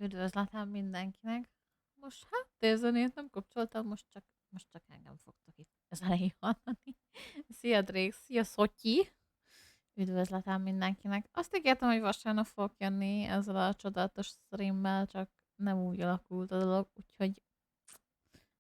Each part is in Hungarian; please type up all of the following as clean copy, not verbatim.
Üdvözletem mindenkinek. Most háttérzenét nem kapcsoltam, most csak engem fogtok itt az elején hallani. Szia Drake, szia Szotyi! Üdvözletem mindenkinek. Azt ígértem, hogy vasárnap fogok jönni ezzel a csodálatos streammel, csak nem úgy alakult a dolog, úgyhogy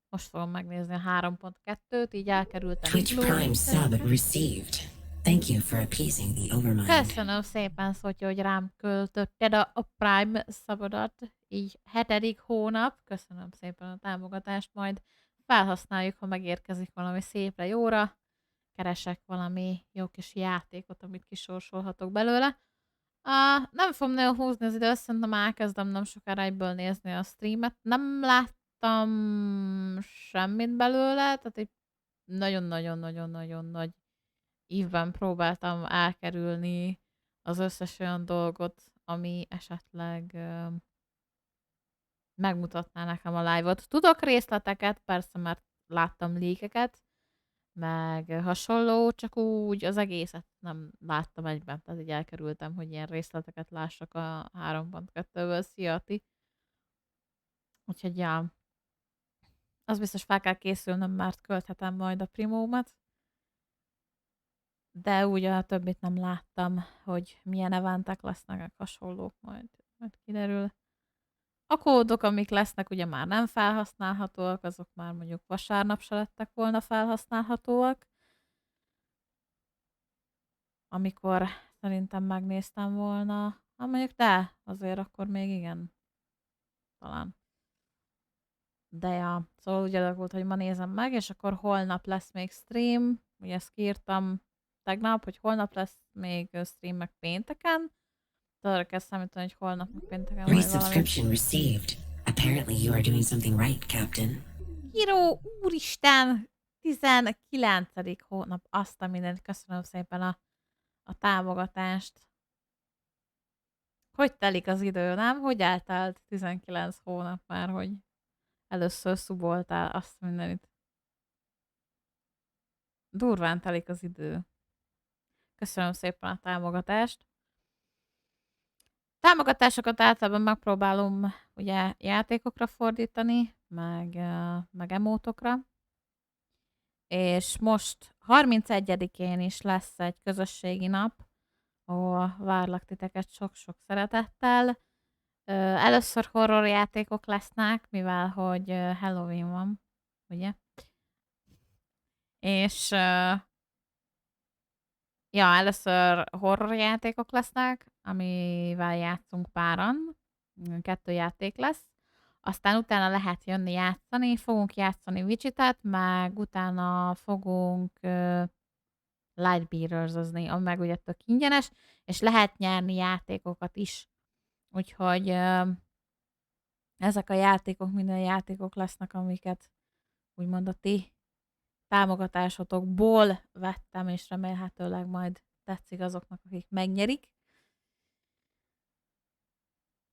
most fogom megnézni a 3.2-t, így elkerültem Twitch Prime sub received. Thank you for appeasing the overmind. Köszönöm szépen, Szotyi, hogy rám költötted a Prime szabadat, így 7. hónap. Köszönöm szépen a támogatást, majd felhasználjuk, ha megérkezik valami szépre, jóra. Keresek valami jó kis játékot, amit kisorsolhatok belőle. Nem fogom nagyon húzni az időt, szerintem elkezdem nem sokára egyből nézni a streamet. Nem láttam semmit belőle, tehát egy nagyon-nagyon-nagyon-nagyon nagy ívben próbáltam elkerülni az összes olyan dolgot, ami esetleg megmutatná nekem a live-ot. Tudok részleteket, persze, mert láttam lékeket, meg hasonló, csak úgy az egészet nem láttam egyben, tehát így elkerültem, hogy ilyen részleteket lássak a 3.2-ből. Szia, Ati! Úgyhogy ja, az biztos fel kell készülnöm, mert költhetem majd a primómat. De úgy a többit nem láttam, hogy milyen eventek lesznek, hasonlók, majd kiderül. A kódok, amik lesznek, ugye már nem felhasználhatóak, azok már mondjuk vasárnap se lettek volna felhasználhatóak. Amikor szerintem megnéztem volna, mondjuk de, azért akkor még igen. Talán. De ja, szóval úgy alakult, hogy ma nézem meg, és akkor holnap lesz még stream. Ugye ezt kiírtam tegnap, hogy holnap lesz még stream meg pénteken. Arra kell számítani, hogy holnap meg pénteken majd valami. Resubscription received. Apparently you are doing something right, Captain. Híró, úristen! 19. hónap, azt a mindent. Köszönöm szépen a támogatást. Hogy telik az idő, nem? Hogy eltelt 19 hónap már, hogy először szuboltál azt mindenit. Durván telik az idő. Köszönöm szépen a támogatást. Támogatásokat általában megpróbálom ugye játékokra fordítani, meg emótokra. És most 31-én is lesz egy közösségi nap, ahol várlak titeket sok-sok szeretettel. Először horror játékok lesznek, mivel hogy Halloween van, ugye? És ja, először horror játékok lesznek, amivel játszunk páran. 2 játék lesz. Aztán utána lehet jönni játszani, fogunk játszani Witchitet, meg utána fogunk Lightbearers-ozni, ami meg ugye tök ingyenes, és lehet nyerni játékokat is. Úgyhogy ezek a játékok minden játékok lesznek, amiket úgymond a ti támogatásotokból vettem, és remélhetőleg majd tetszik azoknak, akik megnyerik.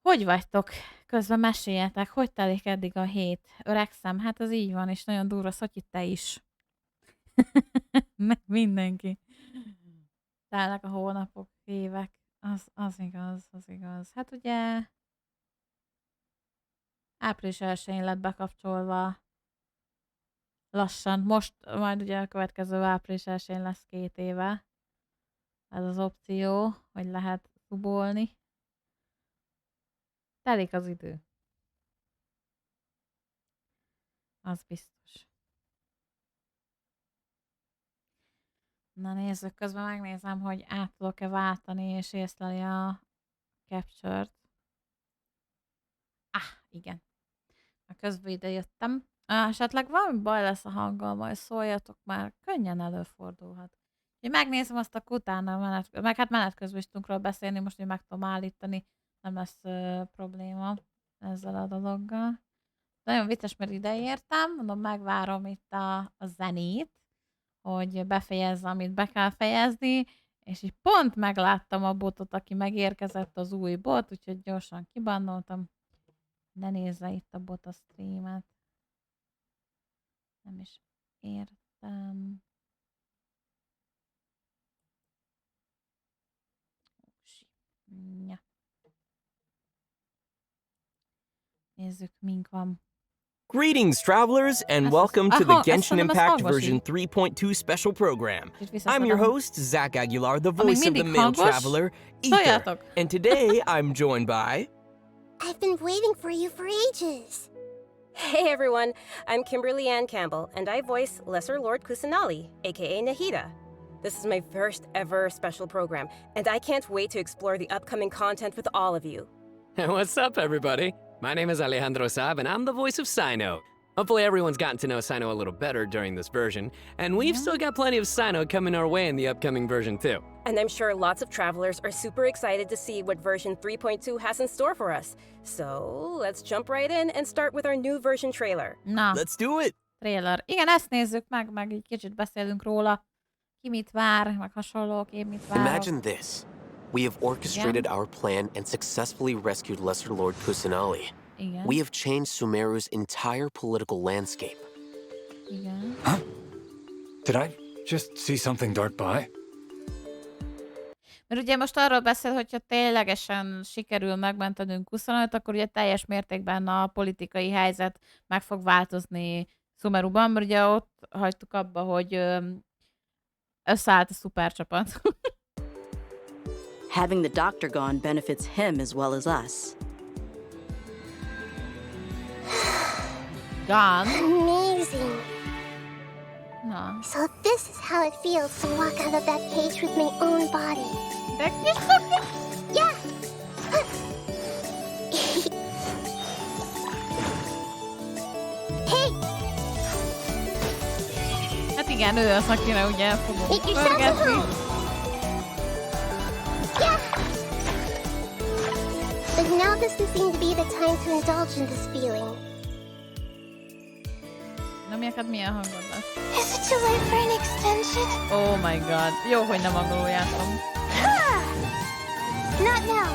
Hogy vagytok? Közben meséljetek, hogy telik eddig a hét? Öregszem? Hát az így van, és nagyon durva, Szotyi, te is. Meg mindenki. Telnek a hónapok, évek. Az igaz, az igaz. Hát ugye április 1-én lett bekapcsolva lassan. Most majd ugye a következő április 1-én lesz 2 éve. Ez az opció, hogy lehet szubolni. Telik az idő. Az biztos. Na nézzük, közben megnézem, hogy át tudok-e váltani, és észleli a capture-t. Igen. A közben ide jöttem. Esetleg valami baj lesz a hanggal, majd szóljatok már. Könnyen előfordulhat. Én megnézem azt, akkor utána meg hát menet közben is tudunk róla beszélni, most én meg tudom állítani, nem lesz probléma ezzel a dologgal. Nagyon vicces, mert ide értem, mondom, megvárom itt a zenét, hogy befejezze, amit be kell fejezni, és így pont megláttam a botot, aki megérkezett, az új bot, úgyhogy gyorsan kibannoltam. Ne nézze itt a bot a streamet. Nem is értem. Ja. Nézzük, mink van. Greetings, travelers, and Ezt welcome to the aha, ezt Genshin mondom, ez Impact hangos version így. 3.2 special program. Kicsit I'm your visszaszedem. host, Zach Aguilar, the Amíg voice of the mindig male hangos, traveler, Ether. szóljátok. And today I'm joined by... I've been waiting for you for ages. Hey everyone, I'm Kimberly Ann Campbell, and I voice Lesser Lord Kusanali, aka Nahida. This is my first ever special program, and I can't wait to explore the upcoming content with all of you. What's up, everybody? My name is Alejandro Saab, and I'm the voice of Sino. Hopefully everyone's gotten to know Sino a little better during this version, and we've still got plenty of Sino coming our way in the upcoming version too. And I'm sure lots of travelers are super excited to see what version 3.2 has in store for us. So let's jump right in and start with our new version trailer. Na, Let's do it! trailer. Igen, ezt nézzük meg így kicsit beszélünk róla. Ki mit vár, meg hasonlók, én mit várok. Imagine this. We have orchestrated our plan and successfully rescued Lesser Lord Kusanali. Igen, We have changed Sumeru's entire political landscape. igen. Huh? Did I just see something dart by? Mert ugye most arról beszél, hogyha ténylegesen sikerül megmentenünk 25, akkor ugye teljes mértékben a politikai helyzet meg fog változni Sumeruban, mert ugye ott hagytuk abba, hogy összeállt a szupercsapat. Having the doctor gone benefits him as well as us. Gone. Amazing. Na. So this is how it feels to walk out of that cage with my own body. De kis Yeah. Hey, Hát igen, ő az, akire ugye fogunk make yourself at pörgetni. home. Yeah. But now doesn't seem to be the time to indulge in this feeling. Na, neked milyen hangod lesz? Is it too late for an extension? Oh my god. Jó, hogy nem angolul jártam. Ah! Not now.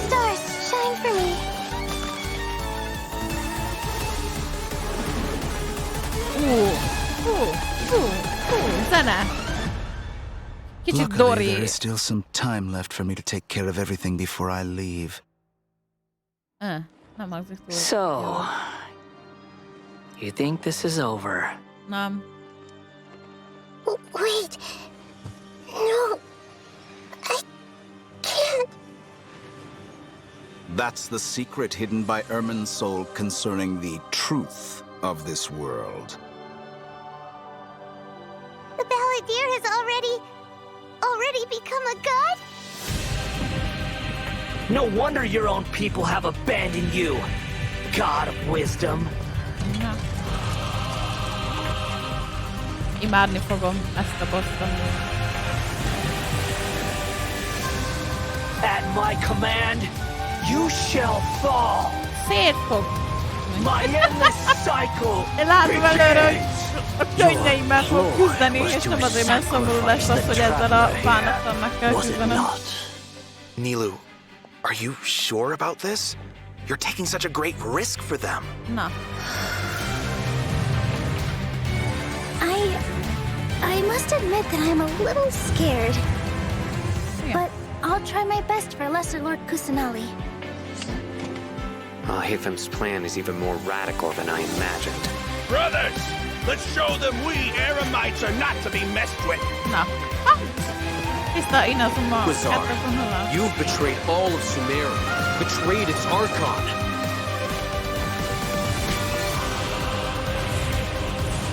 Stars, shine for me. Zene. Kicsit Luckily, Dori. there is still some time left for me to take care of everything before I leave. Nem hangzik túl. So, jól. you think this is over? Nem. Wait. No. I can't. That's the secret hidden by Ermin's soul concerning the truth of this world. The balladeer has already become a god? No wonder your own people have abandoned you, God of wisdom. Na. Imádni fogom ezt a bosszt. At my command, you shall fall. Szét fog. My endless cycle Én látom előre, hogy begins. a könnyeimmel fog küzdeni, és nem azért, mert szomorú lesz az, hogy ezzel a bánattal meg kell Was it küzdenem. not? Nilu, are you sure about this? You're taking such a great risk for them. Na. I must admit that I'm a little scared. Igen. But I'll try my best for Lesser Lord Kusanali. Hathem's plan is even more radical than I imagined. Brothers, let's show them we Eremites are not to be messed with. Na. Ha! Tiszta, innen azon ma Wizard, 2.0. You've betrayed all of Sumeru, betrayed its Archon.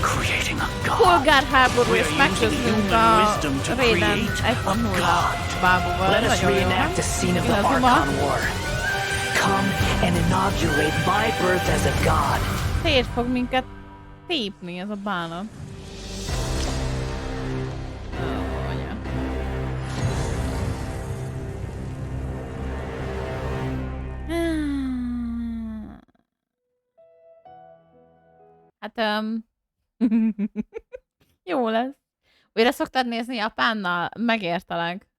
Creating a god. Polgárháború, és megközdünk a Raiden 1.0 bábúval. Let us Nagyon jó. reenact the scene of the Inazuma. Archon War. Come and inaugurate my birth as a god. Szét fog minket tépni ez a bánat. Ó, anya. Hát, jó lesz. Újra szoktad nézni Japánnal? Megértelek.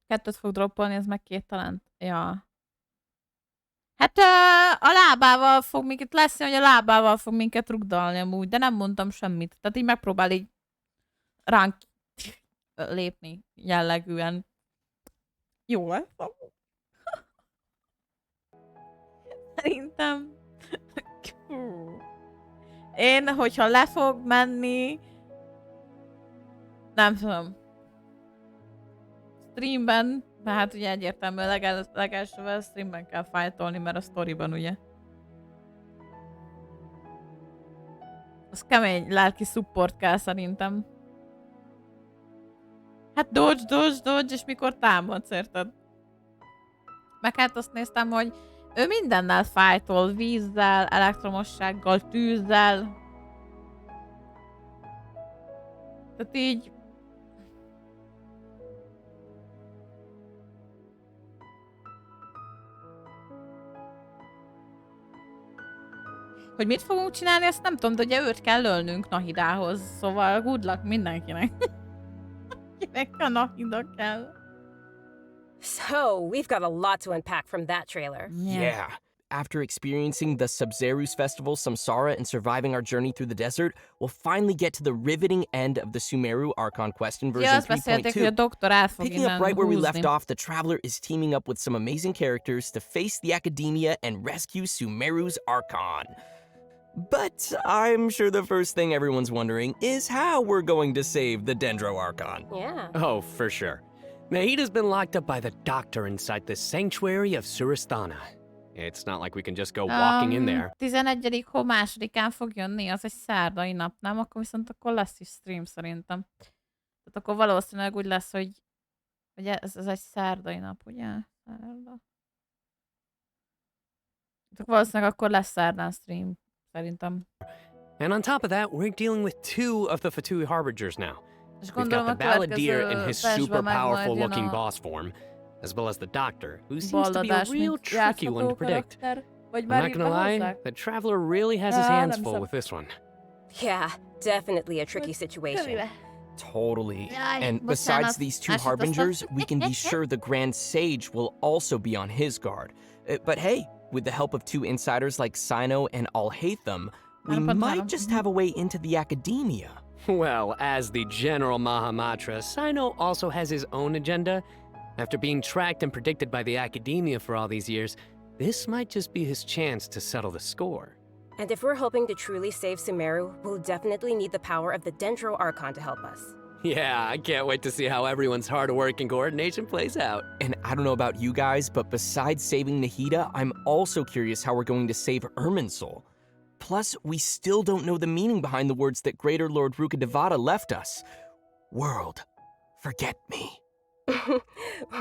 Kettőt fog droppolni, ez meg 2 talent. Ja. Hát a lábával fog minket leszni, hogy a lábával fog minket rugdalni amúgy, de nem mondtam semmit. Tehát így megpróbál így ránk lépni jellegűen. Jó lesz. Szerintem... Én, hogyha le fog menni... Nem tudom. Streamben, mert hát ugye egyértelműen legelsővel streamben kell fightolni, mert a sztoriban ugye. Az kemény lelki support kell szerintem. Hát dodge, és mikor támadsz, érted? Meg hát azt néztem, hogy ő mindennel fightol, vízzel, elektromossággal, tűzzel. Tehát így... Hogy mit fogunk csinálni, ezt nem tudom, de ugye őt kell ölnünk Nahidához, szóval good luck mindenkinek. Kinek a Nahida kell. So, we've got a lot to unpack from that trailer. Yeah. After experiencing the Sabzeruz Festival Samsara and surviving our journey through the desert, we'll finally get to the riveting end of the Sumeru Archon quest in version 3.2. Picking up right where we left off, the Traveler is teaming up with some amazing characters to face the Academia and rescue Sumeru's Archon. But I'm sure the first thing everyone's wondering is how we're going to save the Dendro Archon. Yeah. Oh, for sure. Nahida's been locked up by the doctor inside the sanctuary of Surasthana. It's not like we can just go walking in there. 11. hó másodikán fog jönni, az egy szerdai nap, nem? Akkor viszont akkor lesz is stream szerintem. Tehát akkor valószínűleg úgy lesz, hogy ez egy szerdai nap, ugye? Szerda. Tehát valószínűleg akkor lesz szerdán stream, szerintem. And on top of that, we're dealing with 2 of the Fatui Harbingers now. We've got the Balladeer in his super powerful looking boss form, as well as the Doctor, who seems to be a real tricky one to predict. I'm not gonna lie, the Traveler really has his hands full with this one. Yeah, definitely a tricky situation. Totally. And besides these 2 Harbingers, we can be sure the Grand Sage will also be on his guard. But hey, with the help of 2 insiders like Sino and Alhaitham, we might just have a way into the Academia. Well, as the General Mahamatra, Sino also has his own agenda. After being tracked and predicted by the Academia for all these years, this might just be his chance to settle the score. And if we're hoping to truly save Sumeru, we'll definitely need the power of the Dendro Archon to help us. Yeah, I can't wait to see how everyone's hard work and coordination plays out. And I don't know about you guys, but besides saving Nahida, I'm also curious how we're going to save Irminsul. Plus, we still don't know the meaning behind the words that Greater Lord Rukkhadevata left us. World, forget me.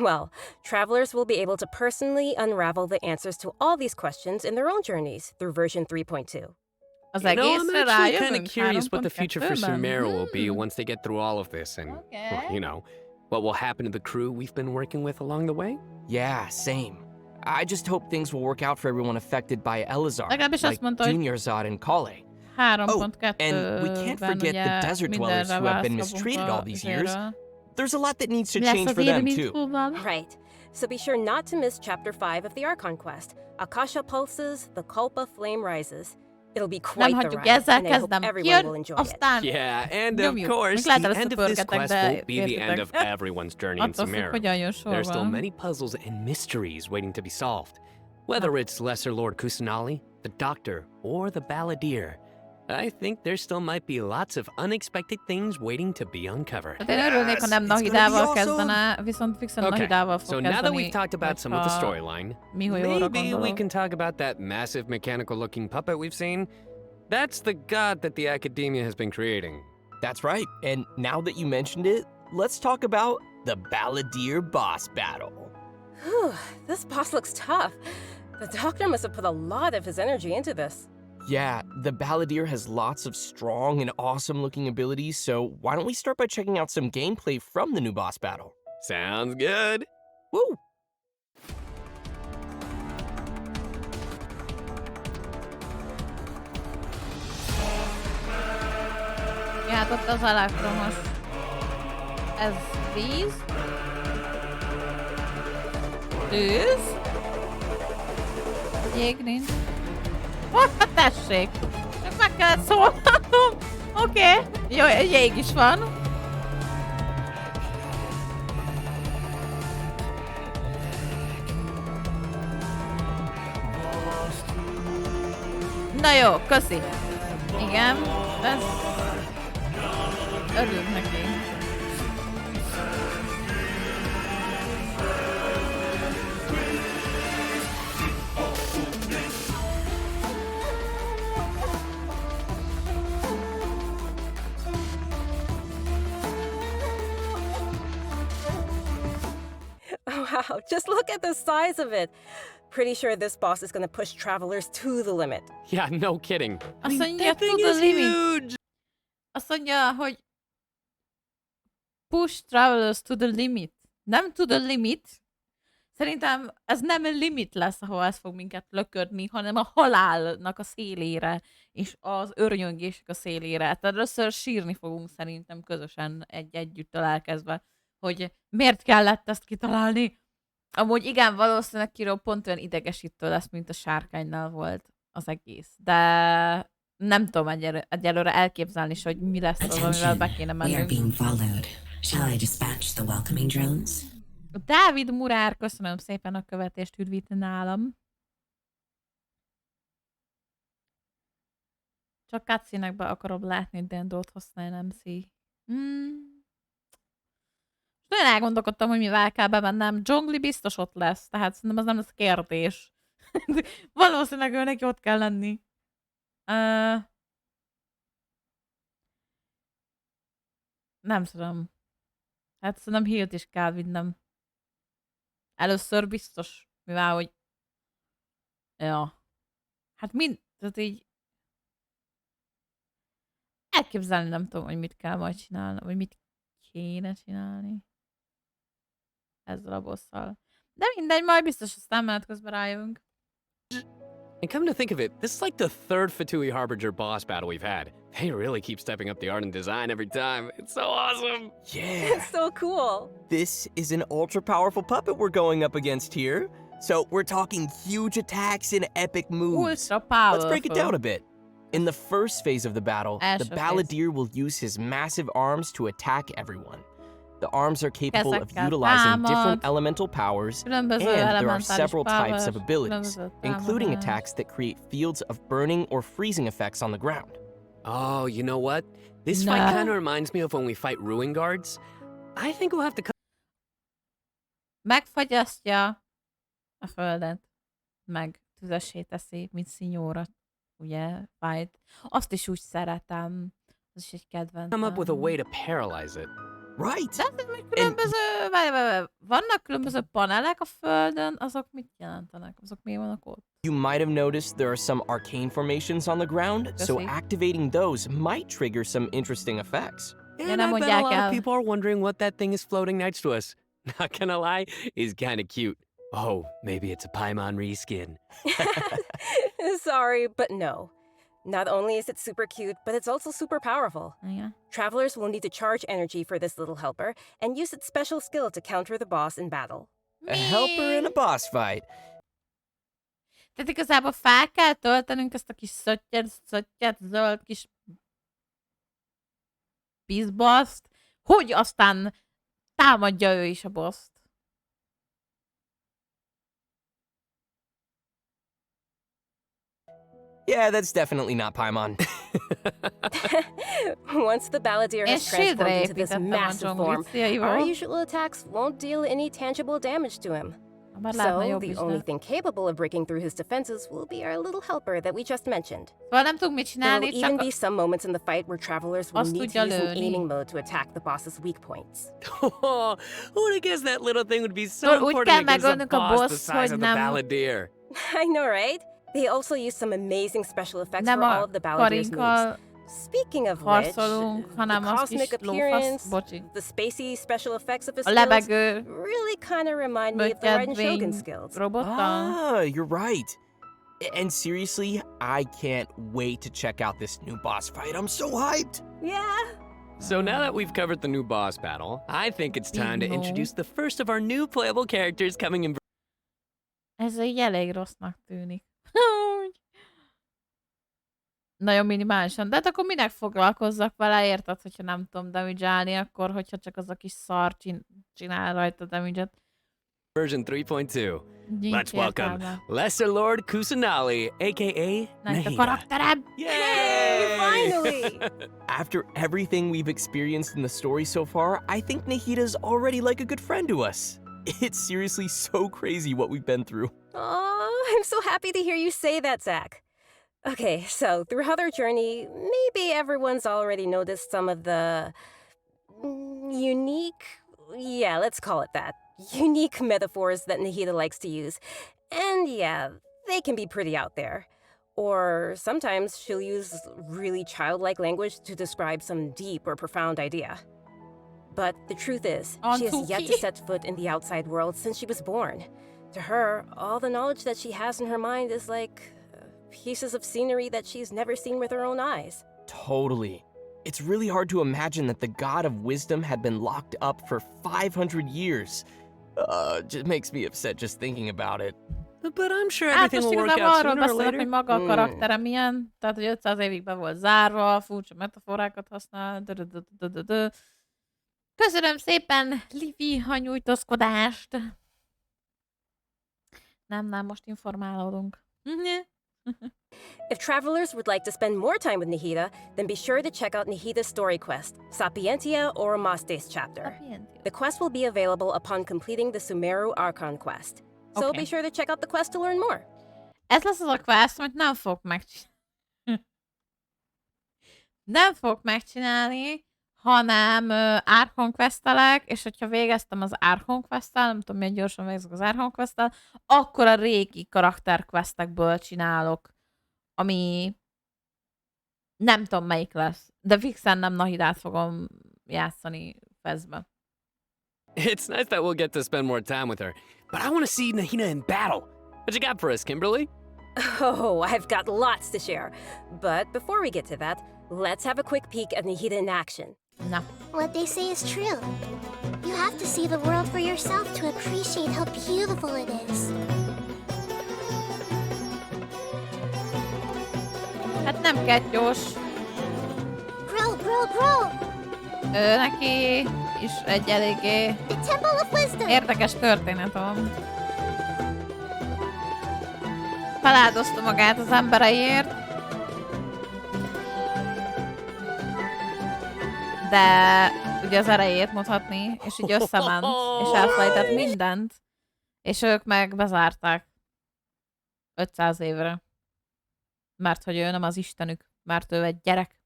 Well, travelers will be able to personally unravel the answers to all these questions in their own journeys through version 3.2. I'm actually kind of curious what the future for Sumeru will be once they get through all of this and, well, you know, what will happen to the crew we've been working with along the way. Yeah, same. I just hope things will work out for everyone affected by Elazar, like Dunyarzad and Kale. Oh, and we can't forget the desert dwellers who have been mistreated all these years. There's a lot that needs to change for them, too. Right. So be sure not to miss Chapter 5 of the Archon quest. Akasha pulses, the Kulpa flame rises. It'll be quite the ride, and I hope everyone will enjoy it. Yeah, and of course, the end of this quest won't be the end of everyone's journey in Sumeru. There are still many puzzles and mysteries waiting to be solved. Whether it's Lesser Lord Kusanali, the Doctor, or the Balladeer, I think there still might be lots of unexpected things waiting to be uncovered. Okay, so now that we've talked about some of the storyline, maybe we can talk about that massive mechanical-looking puppet we've seen. That's the god that the Academia has been creating. That's right, and now that you mentioned it, let's talk about the Balladeer boss battle. Whew, this boss looks tough. The Doctor must have put a lot of his energy into this. Yeah, the Balladeer has lots of strong and awesome-looking abilities, so why don't we start by checking out some gameplay from the new boss battle? Sounds good. Woo! Ja, ott az elektromos. Ez víz. Tűz. Jég nincs. Hát tessék! Meg kellett szólnom! Oké. Jó, jég is van. Na jó, köszi. Igen, ez... Örülök neki. Wow, just look at the size of it. Pretty sure this boss is gonna push travelers to the limit. Yeah, no kidding. Azt mondja, to the limit. Azt mondja, hogy push travelers to the limit. Nem to the limit. Szerintem ez nem a limit lesz, ahol ez fog minket löködni, hanem a halálnak a szélére, és az örnyöngések a szélére. Tehát először sírni fogunk szerintem közösen együtt találkezve, hogy miért kellett ezt kitalálni. Amúgy igen, valószínűleg Kiro pont olyan idegesítő lesz, mint a sárkánynál volt az egész. De nem tudom egyelőre elképzelni is, hogy mi lesz az, amivel be kéne mennünk. Dávid Murár, köszönöm szépen a követést, üdvít nálam. Csak cutscene-ekben akarom látni Dendrót használni, MC. Nagyon elgondolkodtam, hogy mivel kell bemennem. Zsongli biztos ott lesz, tehát szerintem az nem lesz kérdés. Valószínűleg őnek ott kell lenni. Nem tudom. Hát szerintem Hilt is kell vinnem. Először biztos, mivel hogy... Ja. Hát tehát így... Elképzelni nem tudom, hogy mit kell majd csinálni, vagy mit kéne csinálni. Ezzel a bosszal. De mindegy, majd biztos aztán menet közben rájövünk. And come to think of it, this is like the third Fatui Harbinger boss battle we've had. They really keep stepping up the art and design every time. It's so awesome! Yeah! It's so cool! This is an ultra-powerful puppet we're going up against here. So we're talking huge attacks and epic moves. Ultra-powerful. Let's break it down a bit. In the first phase of the battle, the Balladeer will use his massive arms to attack everyone. The arms are capable of utilizing different elemental powers, and there are several types of abilities, including attacks that create fields of burning or freezing effects on the ground. Oh, you know what? This fight kind of reminds me of when we fight Ruin Guards. I think we'll have to... Megfagyasztja a földet, meg tüzessé teszi, mint Szinyóra, ugye, fight. Azt is úgy szeretem, az is egy kedvencem. Come up with a way to paralyze it. Right. De különböző, vannak különböző panelek a földön, azok mit jelentenek? Azok miért vannak ott? You might have noticed there are some arcane formations on the ground, so activating those might trigger some interesting effects. And I bet a lot of people are wondering what that thing is floating next to us. Not gonna lie, it's kind of cute. Oh, maybe it's a Paimon reskin. Sorry, but no. Not only is it super cute, but it's also super powerful. Yeah. Travelers will need to charge energy for this little helper and use its special skill to counter the boss in battle. A helper in a boss fight. Tehát igazából fel kell töltenünk ezt a kis szöttyet, zöld kis bizbaszt, hogy aztán támadja ő is a boszt. Yeah, that's definitely not Paimon. Once the Balladeer has transformed into this massive form, our usual attacks won't deal any tangible damage to him. So, the only thing capable of breaking through his defenses will be our little helper that we just mentioned. There will even be some moments in the fight where travelers will need to use an aiming mode to attack the boss's weak points. Oh, who would have guessed that little thing would be so important against a boss the size of the Balladeer? I know, right? They also use some amazing special effects for all of the Balladier's moves. Speaking of which, the cosmic appearance, the spacey special effects of his skills really kind of remind me of the Raiden Shogun skills. Ah, you're right. And seriously, I can't wait to check out this new boss fight. I'm so hyped. Yeah. So now that we've covered the new boss battle, I think it's time to introduce the first of our new playable characters coming in. Ez egy elég rossznak tűnik. Nagyon minimálisan. De hát akkor minek foglalkozzak vele, érted, hogyha nem tudom damage-álni, akkor hogyha csak az a kis szar csinál rajta damage-et. Version 3.2. Let's welcome Lesser Lord Kusanali, aka Nahida. Yay! Finally! After everything we've experienced in the story so far, I think Nahida's already like a good friend to us. It's seriously so crazy what we've been through. Oh, I'm so happy to hear you say that, Zach. Okay, so throughout our journey, maybe everyone's already noticed some of the unique, yeah, let's call it that, unique metaphors that Nahida likes to use. And yeah, they can be pretty out there. Or sometimes she'll use really childlike language to describe some deep or profound idea. But the truth is, she has yet to set foot in the outside world since she was born. To her, all the knowledge that she has in her mind is like pieces of scenery that she's never seen with her own eyes. Totally. It's really hard to imagine that the god of wisdom had been locked up for 500 years. Just makes me upset just thinking about it. But I'm sure everything will work out sooner or later. Hogy maga a karaktere milyen, tehát hogy 500 évig be volt zárva, furcsa metaforákat használ. Köszönöm szépen, Livi, a nyújtózkodást. Nem, most informálódunk. If travelers would like to spend more time with Nahida, then be sure to check out Nahida's story quest, Sapientia or Mastes chapter. The quest will be available upon completing the Sumeru Archon quest. So be sure to check out the quest to learn more. Ez lesz az a quest, amit nem fogok megcsinálni. Nem fogok megcsinálni, hanem Archon questelek, és hogyha végeztem az Archon questel, nem tudom milyen gyorsan végzek az Archon questel, akkor a régi karakter questekből csinálok, ami nem tudom melyik lesz, de fixen nem Nahidát fogom játszani feszbe. It's nice that we'll get to spend more time with her, but I want to see Nahida in battle. What you got for us, Kimberly? Oh, I've got lots to share. But before we get to that, let's have a quick peek at Nahida in action. No. What they say is true. You have to see the world for yourself to appreciate how beautiful it is. Hát nem kettős. Grow! Neki is egy eléggé érdekes történet van. Feláldozta magát az embereiért. De ugye az erejét mondhatni, és így összement, és elfelejtett mindent. És ők meg bezárták 500 évre. Mert hogy ő nem az istenük, mert ő egy gyerek.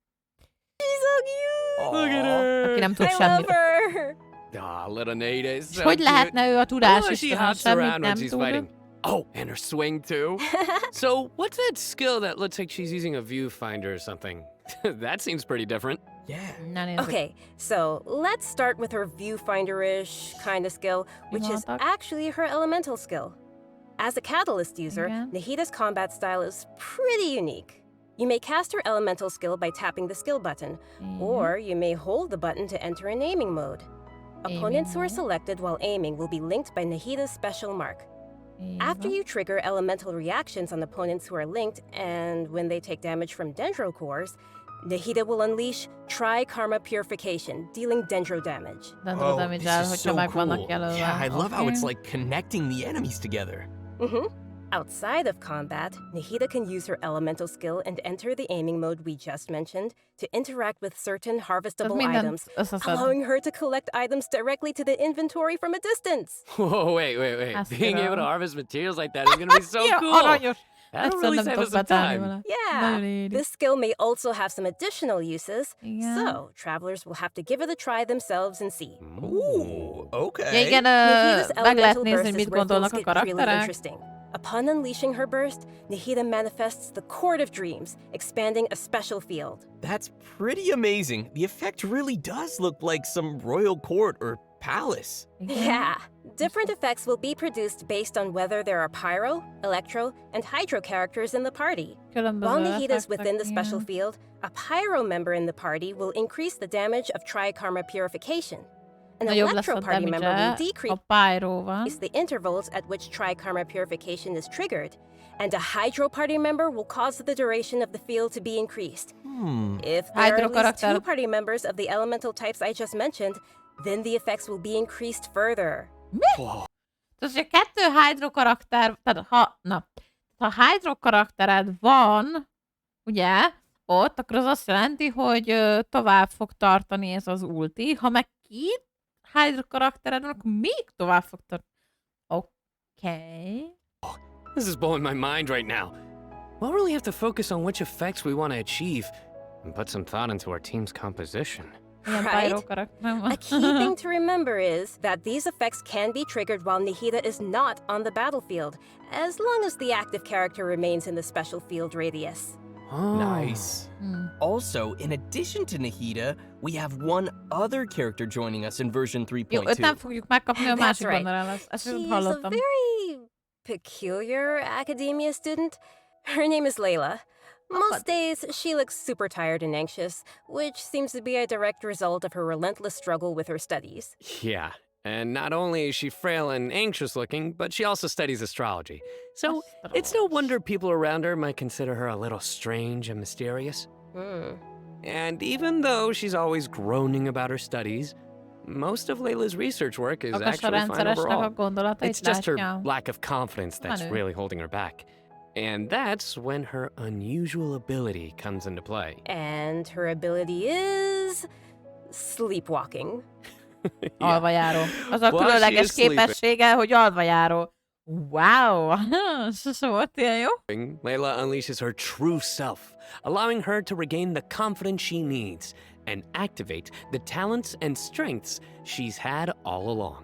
Aki nem tud semmit. És hogy lehetne ő a tudás isten, semmit nem tud? Oh, and her swing too. So, what's that skill that looks like she's using a viewfinder or something? That seems pretty different. Yeah. Okay, so let's start with her viewfinder-ish kind of skill, which is actually her elemental skill. As a Catalyst user, Nahida's combat style is pretty unique. You may cast her elemental skill by tapping the skill button, or you may hold the button to enter in aiming mode. Opponents who are selected while aiming will be linked by Nahida's special mark. After you trigger elemental reactions on opponents who are linked, and when they take damage from Dendro cores, Nahida will unleash Tri-Karma Purification, dealing Dendro damage. Oh, this is so cool. Yeah, I love how it's like connecting the enemies together. Outside of combat, Nahida can use her elemental skill and enter the aiming mode we just mentioned to interact with certain harvestable items, allowing her to collect items directly to the inventory from a distance. Whoa, wait. Being able to harvest materials like that is going to be so cool. That'll really save us some time. Yeah, this skill may also have some additional uses, so travelers will have to give it a try themselves and see. Ooh, okay. Nahida's elemental burst is where things get really interesting. Upon unleashing her burst, Nahida manifests the Court of Dreams, expanding a special field. That's pretty amazing. The effect really does look like some royal court or palace. Yeah. Different effects will be produced based on whether there are Pyro, Electro, and Hydro characters in the party. While Nahida is within the special field, a Pyro member in the party will increase the damage of Tri-Karma Purification. An Electro party member will decrease the intervals at which Tri-Karma Purification is triggered, and a Hydro party member will cause the duration of the field to be increased. If there are at least 2 party members of the elemental types I just mentioned, then the effects will be increased further. Tehát, hogy 2 Hydro karakter, tehát ha Hydro karaktered van, ugye, ott, akkor az azt jelenti, hogy tovább fog tartani ez az ulti. Ha meg 2 Hydro karaktered van, akkor még tovább fog tartani. Okay. This is blowing my mind right now. We'll really have to focus on which effects we want to achieve and put some thought into our team's composition. Right? A key thing to remember is that these effects can be triggered while Nahida is not on the battlefield, as long as the active character remains in the special field radius. Oh. Nice. Also, in addition to Nahida, we have one other character joining us in version 3.2. Jó, őt nem fogjuk megkapni, a másik benne lesz. Ezt She's hallottam. a very peculiar academia student. Her name is Layla. Most days, she looks super tired and anxious, which seems to be a direct result of her relentless struggle with her studies. Yeah, and not only is she frail and anxious looking, but she also studies astrology. So it's no wonder people around her might consider her a little strange and mysterious. And even though she's always groaning about her studies, most of Layla's research work is actually fine overall. It's just her lack of confidence that's really holding her back. And that's when her unusual ability comes into play. And her ability is sleepwalking. Alvajáró. Az a különleges képessége, hogy alvajáró. Wow! Sose volt ilyen jó. Layla unleashes her true self, allowing her to regain the confidence she needs and activate the talents and strengths she's had all along.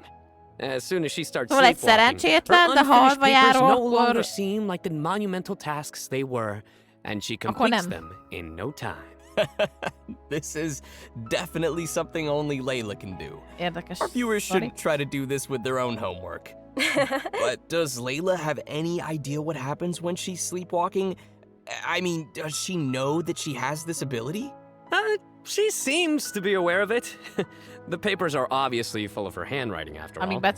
As soon as she starts sleepwalking, her unfinished papers no longer seem like the monumental tasks they were, and she completes them in no time. This is definitely something only Layla can do. Érdekes. Our viewers shouldn't try to do this with their own homework. But does Layla have any idea what happens when she's sleepwalking? I mean, does she know that she has this ability? She seems to be aware of it. The papers are obviously full of her handwriting after all. But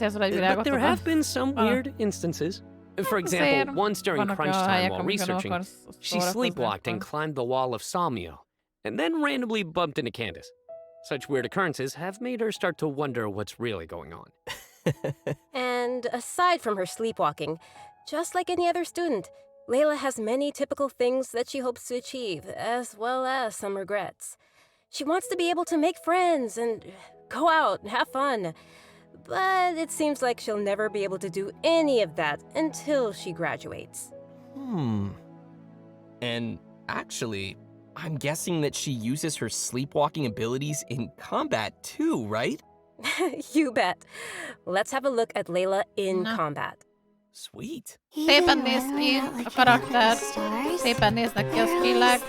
there have been some weird instances. For example, once during crunch time while researching, she sleepwalked and climbed the wall of Salmio, and then randomly bumped into Candace. Such weird occurrences have made her start to wonder what's really going on. And aside from her sleepwalking, just like any other student, Layla has many typical things that she hopes to achieve, as well as some regrets. She wants to be able to make friends and go out and have fun. But it seems like she'll never be able to do any of that until she graduates. And actually, I'm guessing that she uses her sleepwalking abilities in combat too, right? You bet. Let's have a look at Layla in combat. Sweet. Szépen néz ki a karakter, szépen néznek ki a skillek.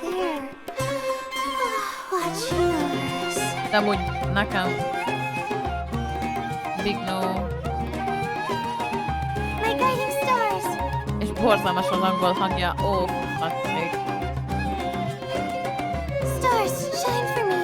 De amúgy nekem Big No. És borzalmas az angol hangja. Ó, fuck még. Stars, shine for me.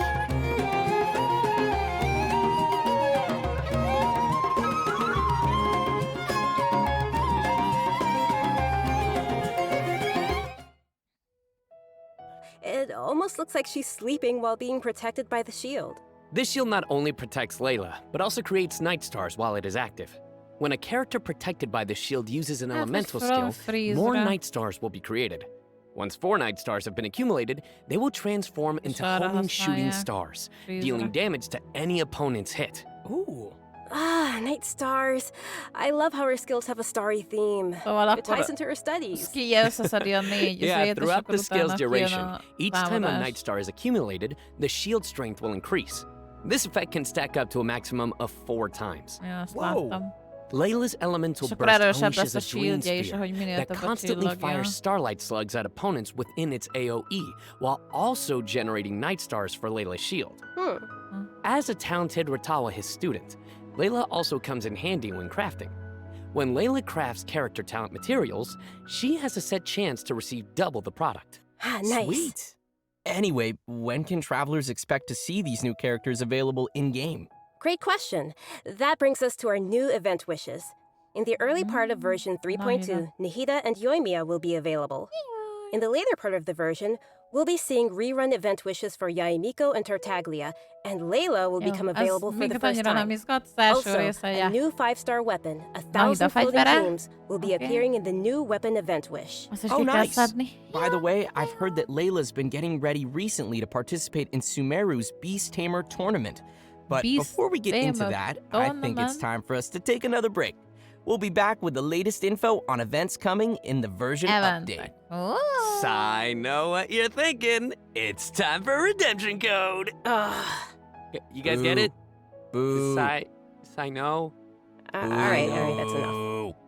It almost looks like she's sleeping while being protected by the shield. This shield not only protects Layla, but also creates night stars while it is active. When a character protected by the shield uses an elemental skill, more night stars will be created. Once 4 night stars have been accumulated, they will transform into homing shooting stars, dealing damage to any opponent's hit. Ooh. Night stars. I love how her skills have a starry theme. It ties into her studies. Yeah, throughout the skill's duration, each time a night star is accumulated, the shield strength will increase. This effect can stack up to a maximum of 4 times. Whoa. Layla's elemental burst unleashes a dream sphere that constantly fires starlight slugs at opponents within its AoE, while also generating night stars for Layla's shield. As a talented Ratawa student, Layla also comes in handy when crafting. When Layla crafts character talent materials, she has a set chance to receive double the product. Nice. Sweet. Anyway, when can travelers expect to see these new characters available in-game? Great question. That brings us to our new event wishes. In the early part of version 3.2, Nahida and Yoimiya will be available. In the later part of the version, We'll be seeing rerun event wishes for Yaimiko and Tartaglia, and Layla will become available for the first time. Also, a new 5-star weapon, 1,000 floating plumes, will be appearing in the new weapon event wish. Oh, nice! By the way, I've heard that Layla's been getting ready recently to participate in Sumeru's Beast Tamer tournament. But before we get into that, I think it's time for us to take another break. We'll be back with the latest info on events coming in the version update. So I know what you're thinking. It's time for redemption code. You guys get it? Boo. Sai no. All right, that's enough.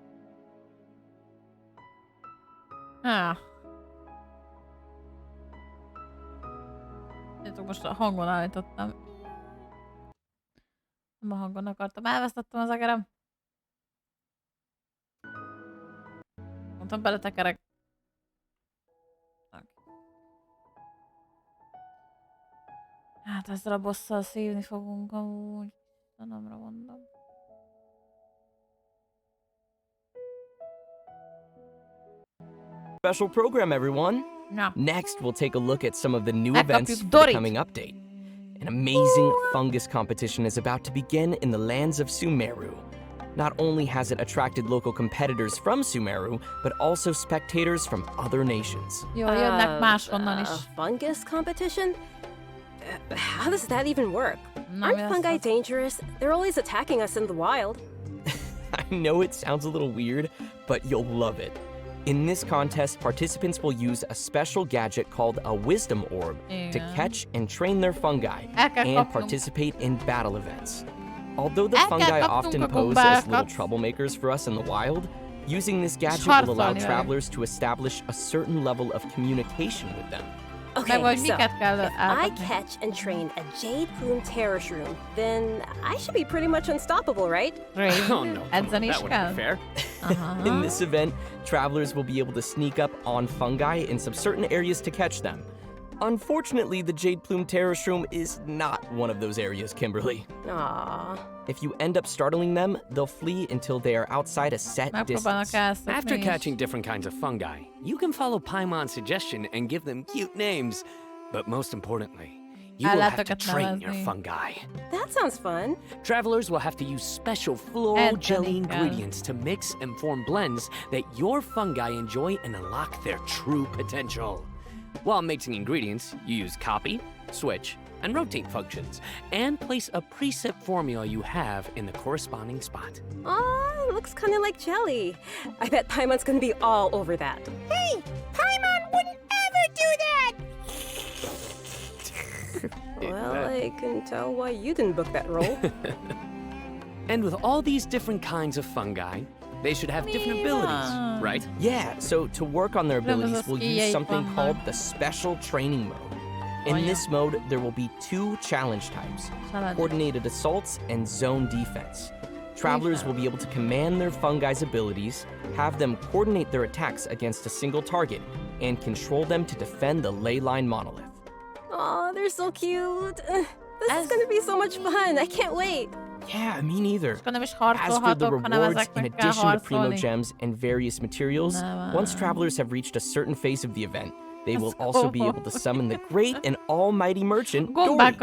Most a hangon állítottam. Nem a hangon akartam. Elvesztettem az egerem. Mondtam, beletekerek. Hát ezzel a bosszal szívni fogunk amúgy. Tanomra mondom. Special program, everyone. No. Next, we'll take a look at some of the new events for the coming update. An amazing fungus competition is about to begin in the lands of Sumeru. Not only has it attracted local competitors from Sumeru, but also spectators from other nations. A fungus competition? How does that even work? Aren't fungi dangerous? They're always attacking us in the wild. I know it sounds a little weird, but you'll love it. In this contest, participants will use a special gadget called a wisdom orb to catch and train their fungi and participate in battle events. Although the fungi often pose as little troublemakers for us in the wild, using this gadget will allow travelers to establish a certain level of communication with them. Okay, so if I catch and train a jade plume terror shroom, then I should be pretty much unstoppable, right? Oh no, that wouldn't be fair. In this event, travelers will be able to sneak up on fungi in some certain areas to catch them. Unfortunately, the Jade Plume Terror Shroom is not one of those areas, Kimberly. Aww. If you end up startling them, they'll flee until they are outside a set distance. After catching different kinds of fungi, you can follow Paimon's suggestion and give them cute names. But most importantly, you will have to train your fungi. That sounds fun. Travelers will have to use special floral jelly ingredients to mix and form blends that your fungi enjoy and unlock their true potential. While mixing ingredients, you use copy, switch, and rotate functions, and place a preset formula you have in the corresponding spot. Aw, it looks kind of like jelly. I bet Paimon's gonna be all over that. Hey, Paimon wouldn't ever do that! Well, I can tell why you didn't book that role. And with all these different kinds of fungi, they should have different abilities, right? Yeah, so to work on their abilities, we'll use something called the Special Training Mode. In this mode, there will be 2 challenge types, Coordinated Assaults and Zone Defense. Travelers will be able to command their fungi's abilities, have them coordinate their attacks against a single target, and control them to defend the ley line monolith. Aw, they're so cute. This is gonna be so much fun. I can't wait. Yeah, me neither. As for the rewards, in addition to Primo Gems and various materials, once travelers have reached a certain phase of the event, they will also be able to summon the great and almighty merchant, Dory. And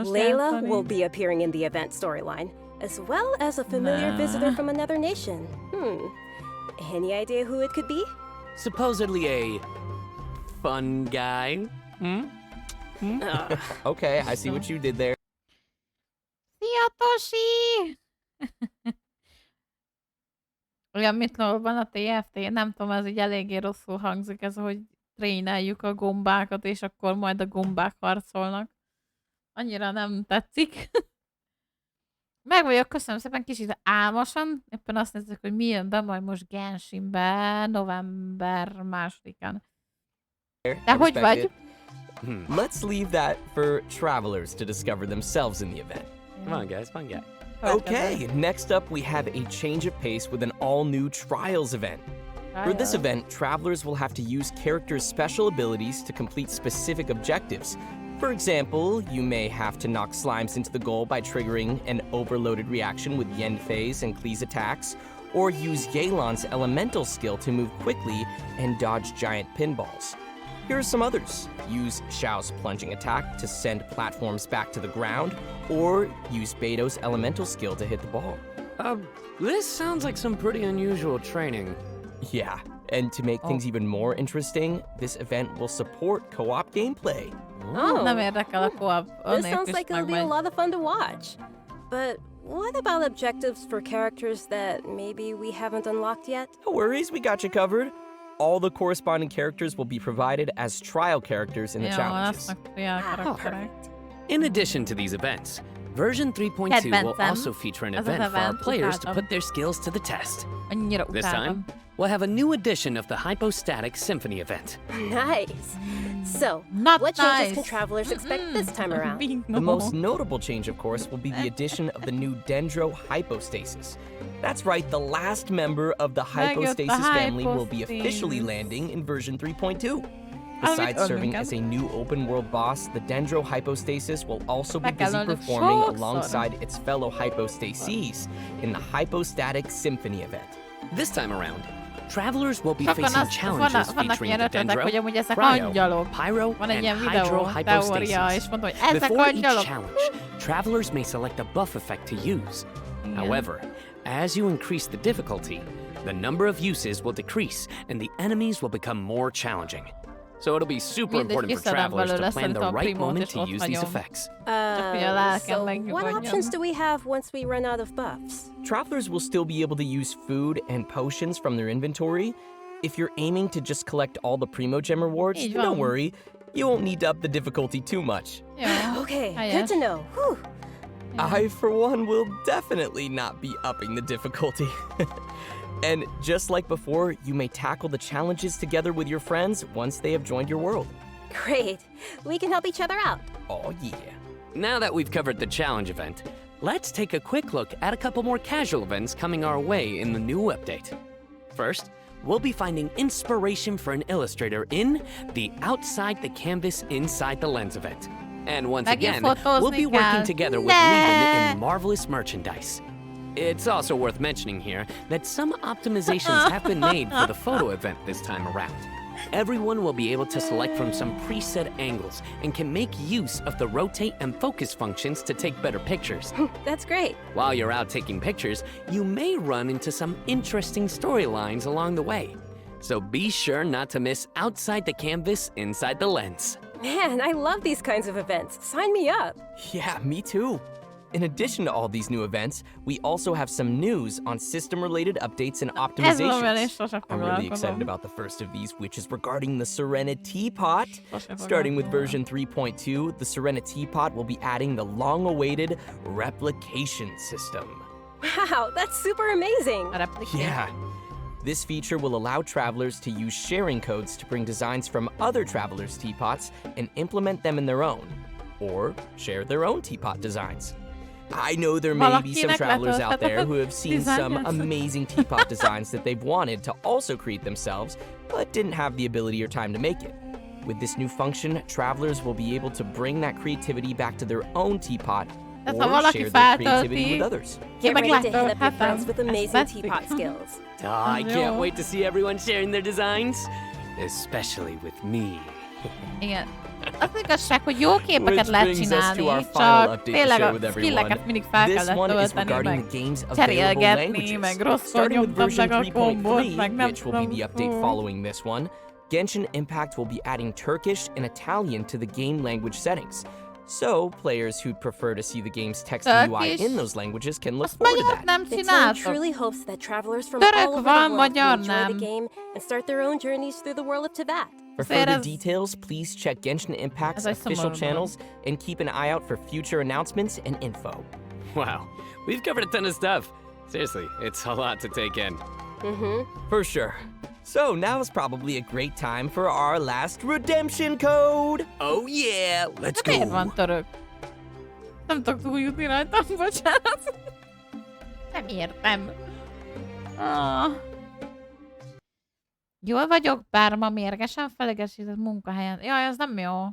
Layla will be appearing in the event storyline, as well as a familiar visitor from another nation. Any idea who it could be? Supposedly a fun guy. Okay, I see what you did there. Szia, Tosi! Olyan, mint van a TFT, nem tudom, ez így eléggé rosszul hangzik, ez, hogy tréneljük a gombákat, és akkor majd a gombák harcolnak. Annyira nem tetszik. Meg vagyok, köszönöm szépen, kicsit álmosan. Éppen azt nézzük, hogy mi jön be majd most Genshinbe november 2-án. De hogy vagy? Let's leave that for travelers to discover themselves in the event. Come on, guys, fun guy. Okay, next up we have a change of pace with an all-new Trials event. For this event, travelers will have to use characters' special abilities to complete specific objectives. For example, you may have to knock slimes into the goal by triggering an overloaded reaction with Yenfei's and Klee's attacks, or use Yelan's elemental skill to move quickly and dodge giant pinballs. Here are some others. Use Xiao's plunging attack to send platforms back to the ground, or use Beto's elemental skill to hit the ball. This sounds like some pretty unusual training. Yeah, and to make things even more interesting, this event will support co-op gameplay. Oh, Nem érdekel a co-op. this sounds like it'll be a lot of fun to watch. But what about objectives for characters that maybe we haven't unlocked yet? No worries, we got you covered. All the corresponding characters will be provided as trial characters in the challenges. In addition to these events, version 3.2 will also feature an event for our players to put their skills to the test. This time, we'll have a new edition of the Hypostatic Symphony event. Nice. So, what changes can travelers expect this time around? The most notable change, of course, will be the addition of the new Dendro Hypostasis. That's right, the last member of the Hypostasis family will be officially landing in version 3.2. Besides serving as a new open-world boss, the Dendro Hypostasis will also be busy performing alongside its fellow Hypostases in the Hypostatic Symphony event. This time around, travelers will be facing challenges featuring the Dendro, Cryo, Pyro, and Hydro Hypostases. Before each challenge, travelers may select a buff effect to use. However, as you increase the difficulty, the number of uses will decrease and the enemies will become more challenging. So it'll be super important for travelers to plan the right moment to use these effects. So what options do we have once we run out of buffs? Travelers will still be able to use food and potions from their inventory. If you're aiming to just collect all the Primo Gem rewards, don't worry. You won't need to up the difficulty too much. Okay, good to know. Whew. I, for one, will definitely not be upping the difficulty. And just like before, you may tackle the challenges together with your friends once they have joined your world. Great. We can help each other out. Oh, yeah. Now that we've covered the challenge event, let's take a quick look at a couple more casual events coming our way in the new update. First, we'll be finding inspiration for an illustrator in the Outside the Canvas Inside the Lens event. And once again, we'll be working together with Lehman in Marvelous Merchandise. It's also worth mentioning here that some optimizations have been made for the photo event this time around. Everyone will be able to select from some preset angles and can make use of the rotate and focus functions to take better pictures. That's great. While you're out taking pictures, you may run into some interesting storylines along the way. So be sure not to miss Outside the Canvas Inside the Lens. Man, I love these kinds of events. Sign me up. Yeah, me too. In addition to all these new events, we also have some news on system-related updates and optimizations. I'm really excited about the first of these, which is regarding the Serenity Pot. Starting with version 3.2, the Serenity Pot will be adding the long-awaited replication system. Wow, that's super amazing. Yeah. This feature will allow travelers to use sharing codes to bring designs from other travelers' teapots and implement them in their own, or share their own teapot designs. I know there may be some travelers out there who have seen some amazing teapot designs that they've wanted to also create themselves, but didn't have the ability or time to make it. With this new function, travelers will be able to bring that creativity back to their own teapot or share their creativity with others. Get ready to hit up your friends with amazing teapot skills. I can't wait to see everyone sharing their designs, especially with me. Igen. Az igazság, hogy jó képeket lehet csinálni, csak tényleg a skilleket mindig fel kellett tölteni, meg cserélgetni, meg rosszul nyomtam meg a kombót, meg nem tudom. Genshin Impact will be adding Turkish and Italian to the game language settings. So, players who'd prefer to see the game's text and UI in those languages can look forward to that. The team truly hopes that travelers from all over the world will enjoy the game and start their own journeys through the world of Tibet. For further details, please check Genshin Impact's official channels and keep an eye out for future announcements and info. Wow, we've covered a ton of stuff. Seriously, it's a lot to take in. For sure. So now is probably a great time for our last redemption code. Oh yeah, let's go. Miért van török? Nem tudok túljutni rajtam, bocsánat. Nem értem. Jól vagyok, bár ma mérgesen felegesített munkahelyen. Jaj, az nem jó.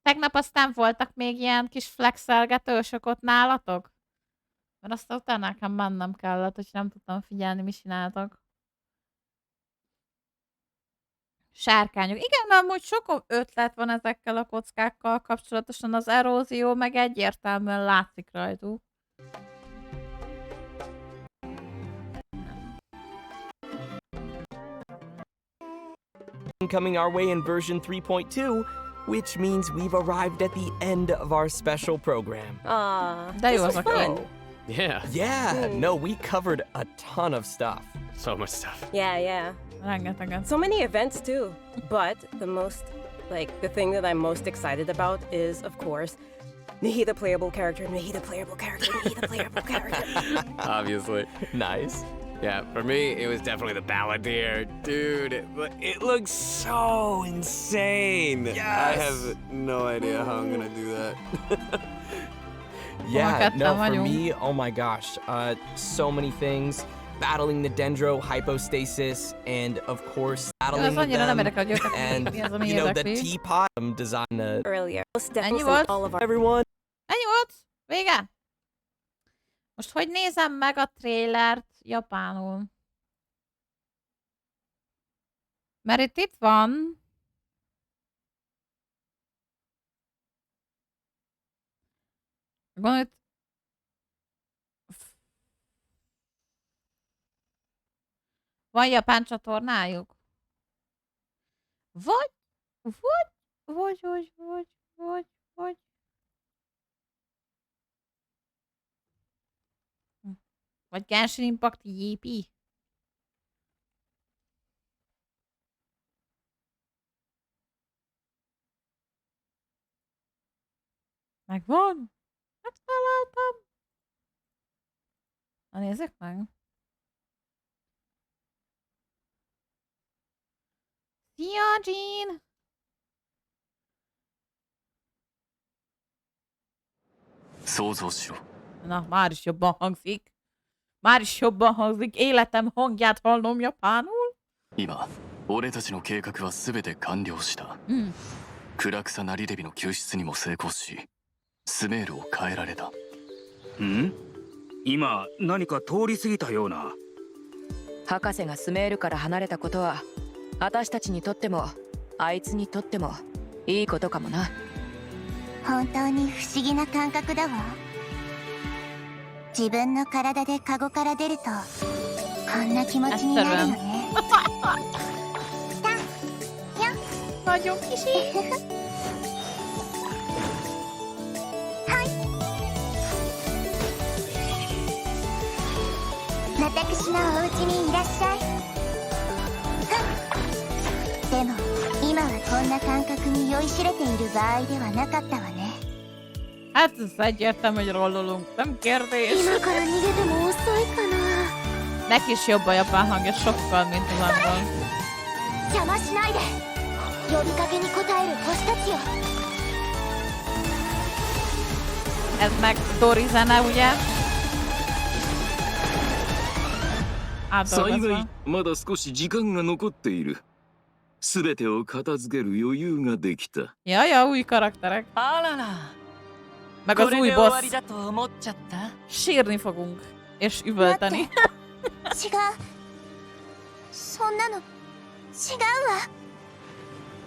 Tegnap aztán voltak még ilyen kis flexelgetősök ott nálatok? Mert aztán utána nekem mennem kellett, hogy nem tudtam figyelni, mit csináltok. Sárkányok. Igen, amúgy sok ötlet van ezekkel a kockákkal kapcsolatosan, az erózió meg egyértelműen látszik rajtuk. Coming our way in version 3.2, which means we've arrived at the end of our special program. This was fun. Yeah. Yeah, no, we covered a ton of stuff. So much stuff. Yeah. So many events too. But the thing that I'm most excited about is, of course, Nahida playable character. Obviously. Nice. Yeah, for me, it was definitely the Balladeer. Dude, it looks so insane. Yes. I have no idea how I'm gonna do that. Yeah, no, for me, oh my gosh, so many things. Battling the Dendro hypostasis, and of course, battling them, and you know, the teapot design earlier. Ennyi volt? Everyone. Ennyi volt? Vége? Most hogy nézem meg a trailert japánul? Mert itt van. Gondolod, van japán csatornájuk? Vagy. Vagy Genshin Impact VoD? Megvan? Megtaláltam. Na nézzük meg. Szia, Jean! Na, már is jobban hangzik. Életem hangját hallom japánul. 今、俺たちの計画は全て完了した。暗草なりデビの救出にも成功し、スメールを変えられた。今、何か通り過ぎたような。博士がスメールから離れたことは、私たちにとっても、あいつにとっても、いいことかもな。本当に不思議な感覚だわ。自分の体でカゴから出るとこんな気持ちになるのね。はい私のお家にいらっしゃい。でも今はこんな感覚に酔いしれている場合ではなかったわね。Hát ez egyértelmű, hogy rollolunk, nem kérdés. Neki is jobb a japán hangja sokkal, mint az angol. Ez meg Dori zene, ugye? Átdolgozva. まだ少し時間が残っている。すべてを片付ける余裕ができた。Ja, új karakterek. Meg az új boss. Sírni fogunk. És üvölteni. そんなの違うわ。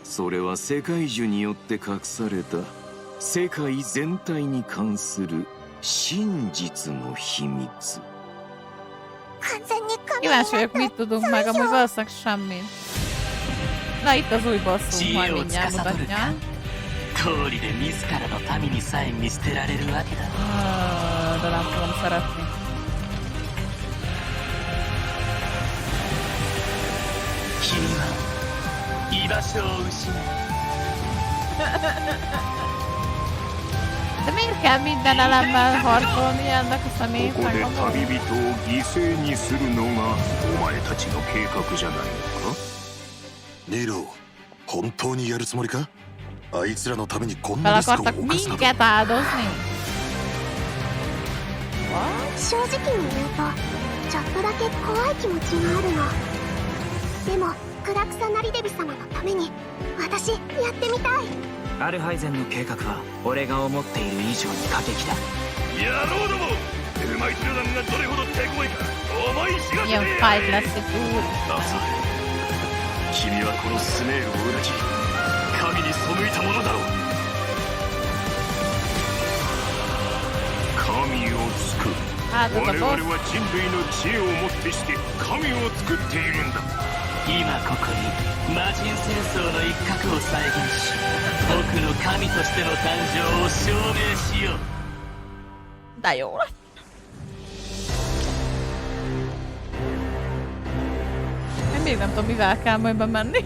それは世界樹によって隠された世界全体に関する真実の秘密。 Kíváncsi vagyok, mit tudunk meg, amúgy valószínűleg semmit. Na, itt az új bosszunk, majd mindjárt mutatja. 氷で自らの民にさえ見捨てられるわけだ。De nem tudom szeretni. 君は居場所を失う。 De miért kell minden elemmel harcolni ennek a személynek? ここで旅人を犠牲にするのがお前たちの計画じゃないのか？ニーロ、本当にやるつもりか？あいつらのためにこんなリスクを冒すのか？正直に言うとちょっとだけ怖い気持ちがあるの。でも暗草なりデビ様のために私やってみたい。アルハイゼンの計画は俺が思っている以上に過激だ。野郎ども、うまい手段がどれほど手強いか思い知らせてやれ。君はこのスメールを裏切り神に背いたものだろう。神を作る。我々は人類の知恵をもってして神を作っているんだ。今ここに魔人戦争の一角を再現し、僕の神としての誕生を証明しよう。だよ。Még nem tudom, mivel kell majd bemenni.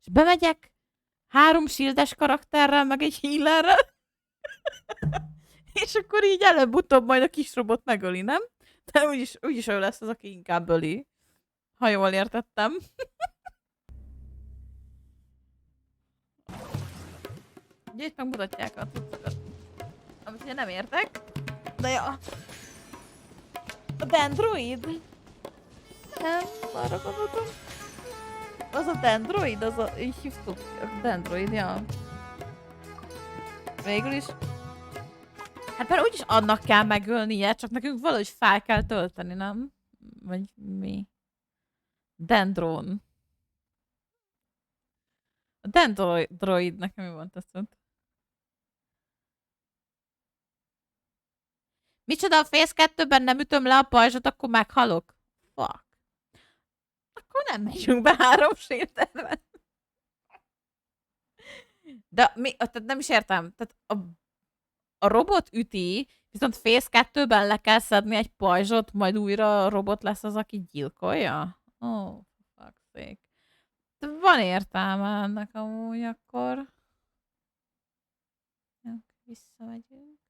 És bemegyek 3 shieldes karakterrel, meg egy healerrel. És akkor így előbb-utóbb majd a kis robot megöli, nem? De úgyis ő lesz az, aki inkább öli. Ha jól értettem. Ugye itt megmutatják a cuccokat. Amit ugye nem értek. De ja. A dendroid? Nem, arra gondoltam. Az a dendroid, az a... így hívtuk. A dendroid, ja. Végül is. Hát mert úgyis annak kell megölnie, csak nekünk valahogy fel kell tölteni, nem? Vagy mi? Dendron. A dendroid nekem mi van tetszett? Micsoda, a Phase 2-ben nem ütöm le a pajzsot, akkor meghalok? Fuck. Akkor nem megyünk be 3 shieldben. De mi? Tehát nem is értem. Tehát a robot üti, viszont Phase 2-ben le kell szedni egy pajzsot, majd újra a robot lesz az, aki gyilkolja? Oh, fuck's sake. De van értelme ennek amúgy akkor. Visszamegyünk.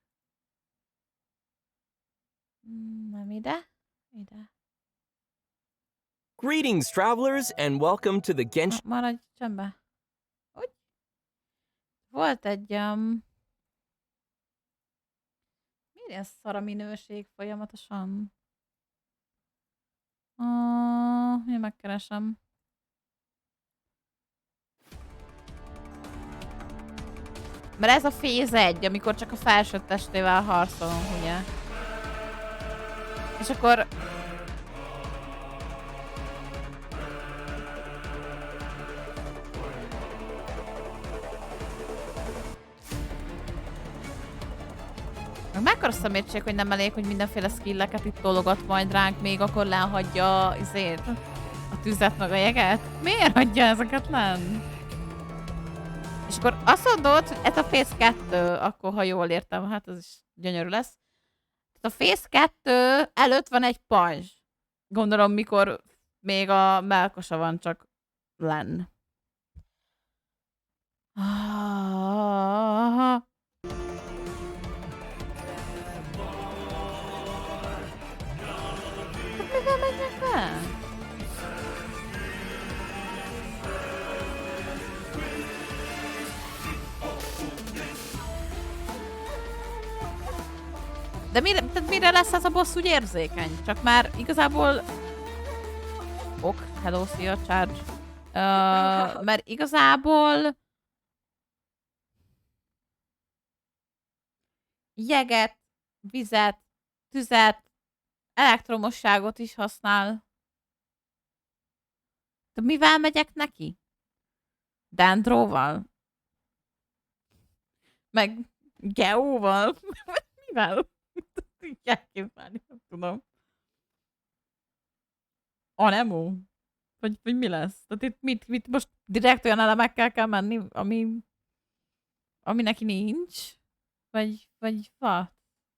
Nem ide? Ide. Greetings, travelers, and welcome to the Genshin... Maradj csendbe. Úgy? Volt egy... Miért ilyen szar a minőség folyamatosan? Én megkeresem. Mert ez a Phase 1, amikor csak a felső testével harcolunk, ugye? És akkor... Mekkora szemétség, hogy nem elég, hogy mindenféle skilleket itt tologat majd ránk, még akkor lehagyja a tüzet meg a jeget? Miért hagyja ezeket lenn? És akkor azt mondod, hogy ez a Phase 2, akkor ha jól értem, hát ez is gyönyörű lesz. A Phase 2 előtt van egy pajzs. Gondolom, mikor még a mellkasa van csak lenn. Mivel menjek be? De mire lesz ez a boss úgy érzékeny? Csak már igazából... Ok, hello, szia, charge. Mert igazából... jeget, vizet, tüzet, elektromosságot is használ. De mivel megyek neki? Dendróval? Meg geóval? Mivel? Így elképzelni, nem tudom. Anemo? Vagy mi lesz? Tehát itt mit most direkt olyan elemekkel kell menni, ami neki nincs? Vagy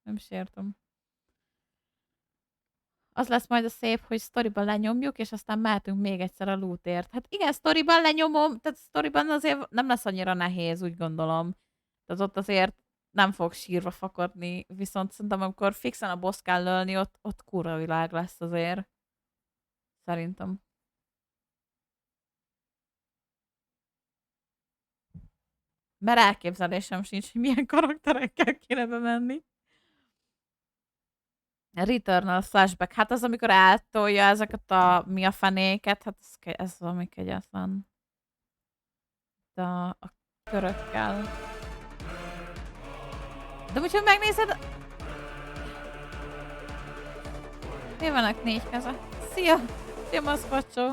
nem is értem. Az lesz majd a szép, hogy sztoriban lenyomjuk, és aztán mehetünk még egyszer a lootért. Hát igen, sztoriban lenyomom, tehát sztoriban azért nem lesz annyira nehéz, úgy gondolom. Tehát ott azért nem fog sírva fakadni, viszont szerintem amikor fixen a boss kell lölni, ott kurva világ lesz azért. Szerintem. Mert elképzelésem sincs, hogy milyen karakterekkel kéne bemenni. Returnal flashback. Hát az, amikor eltolja ezeket mi a fenéket, hát ez valami kegyetlen. De a körökkel. De úgyhogy megnézed... Mi vannak 4 keze? Szia! Szia, maszkacsó!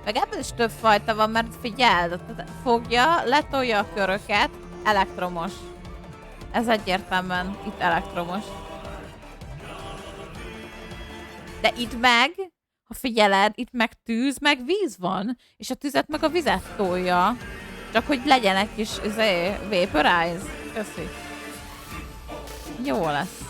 Meg ebből is több fajta van, mert figyeld, fogja, letolja a köröket, elektromos. Ez egyértelműen itt elektromos. De itt meg, ha figyeled, itt meg tűz, meg víz van, és a tüzet meg a vizet tolja. Csak hogy legyen egy kis vaporize. Köszi. Jó lesz.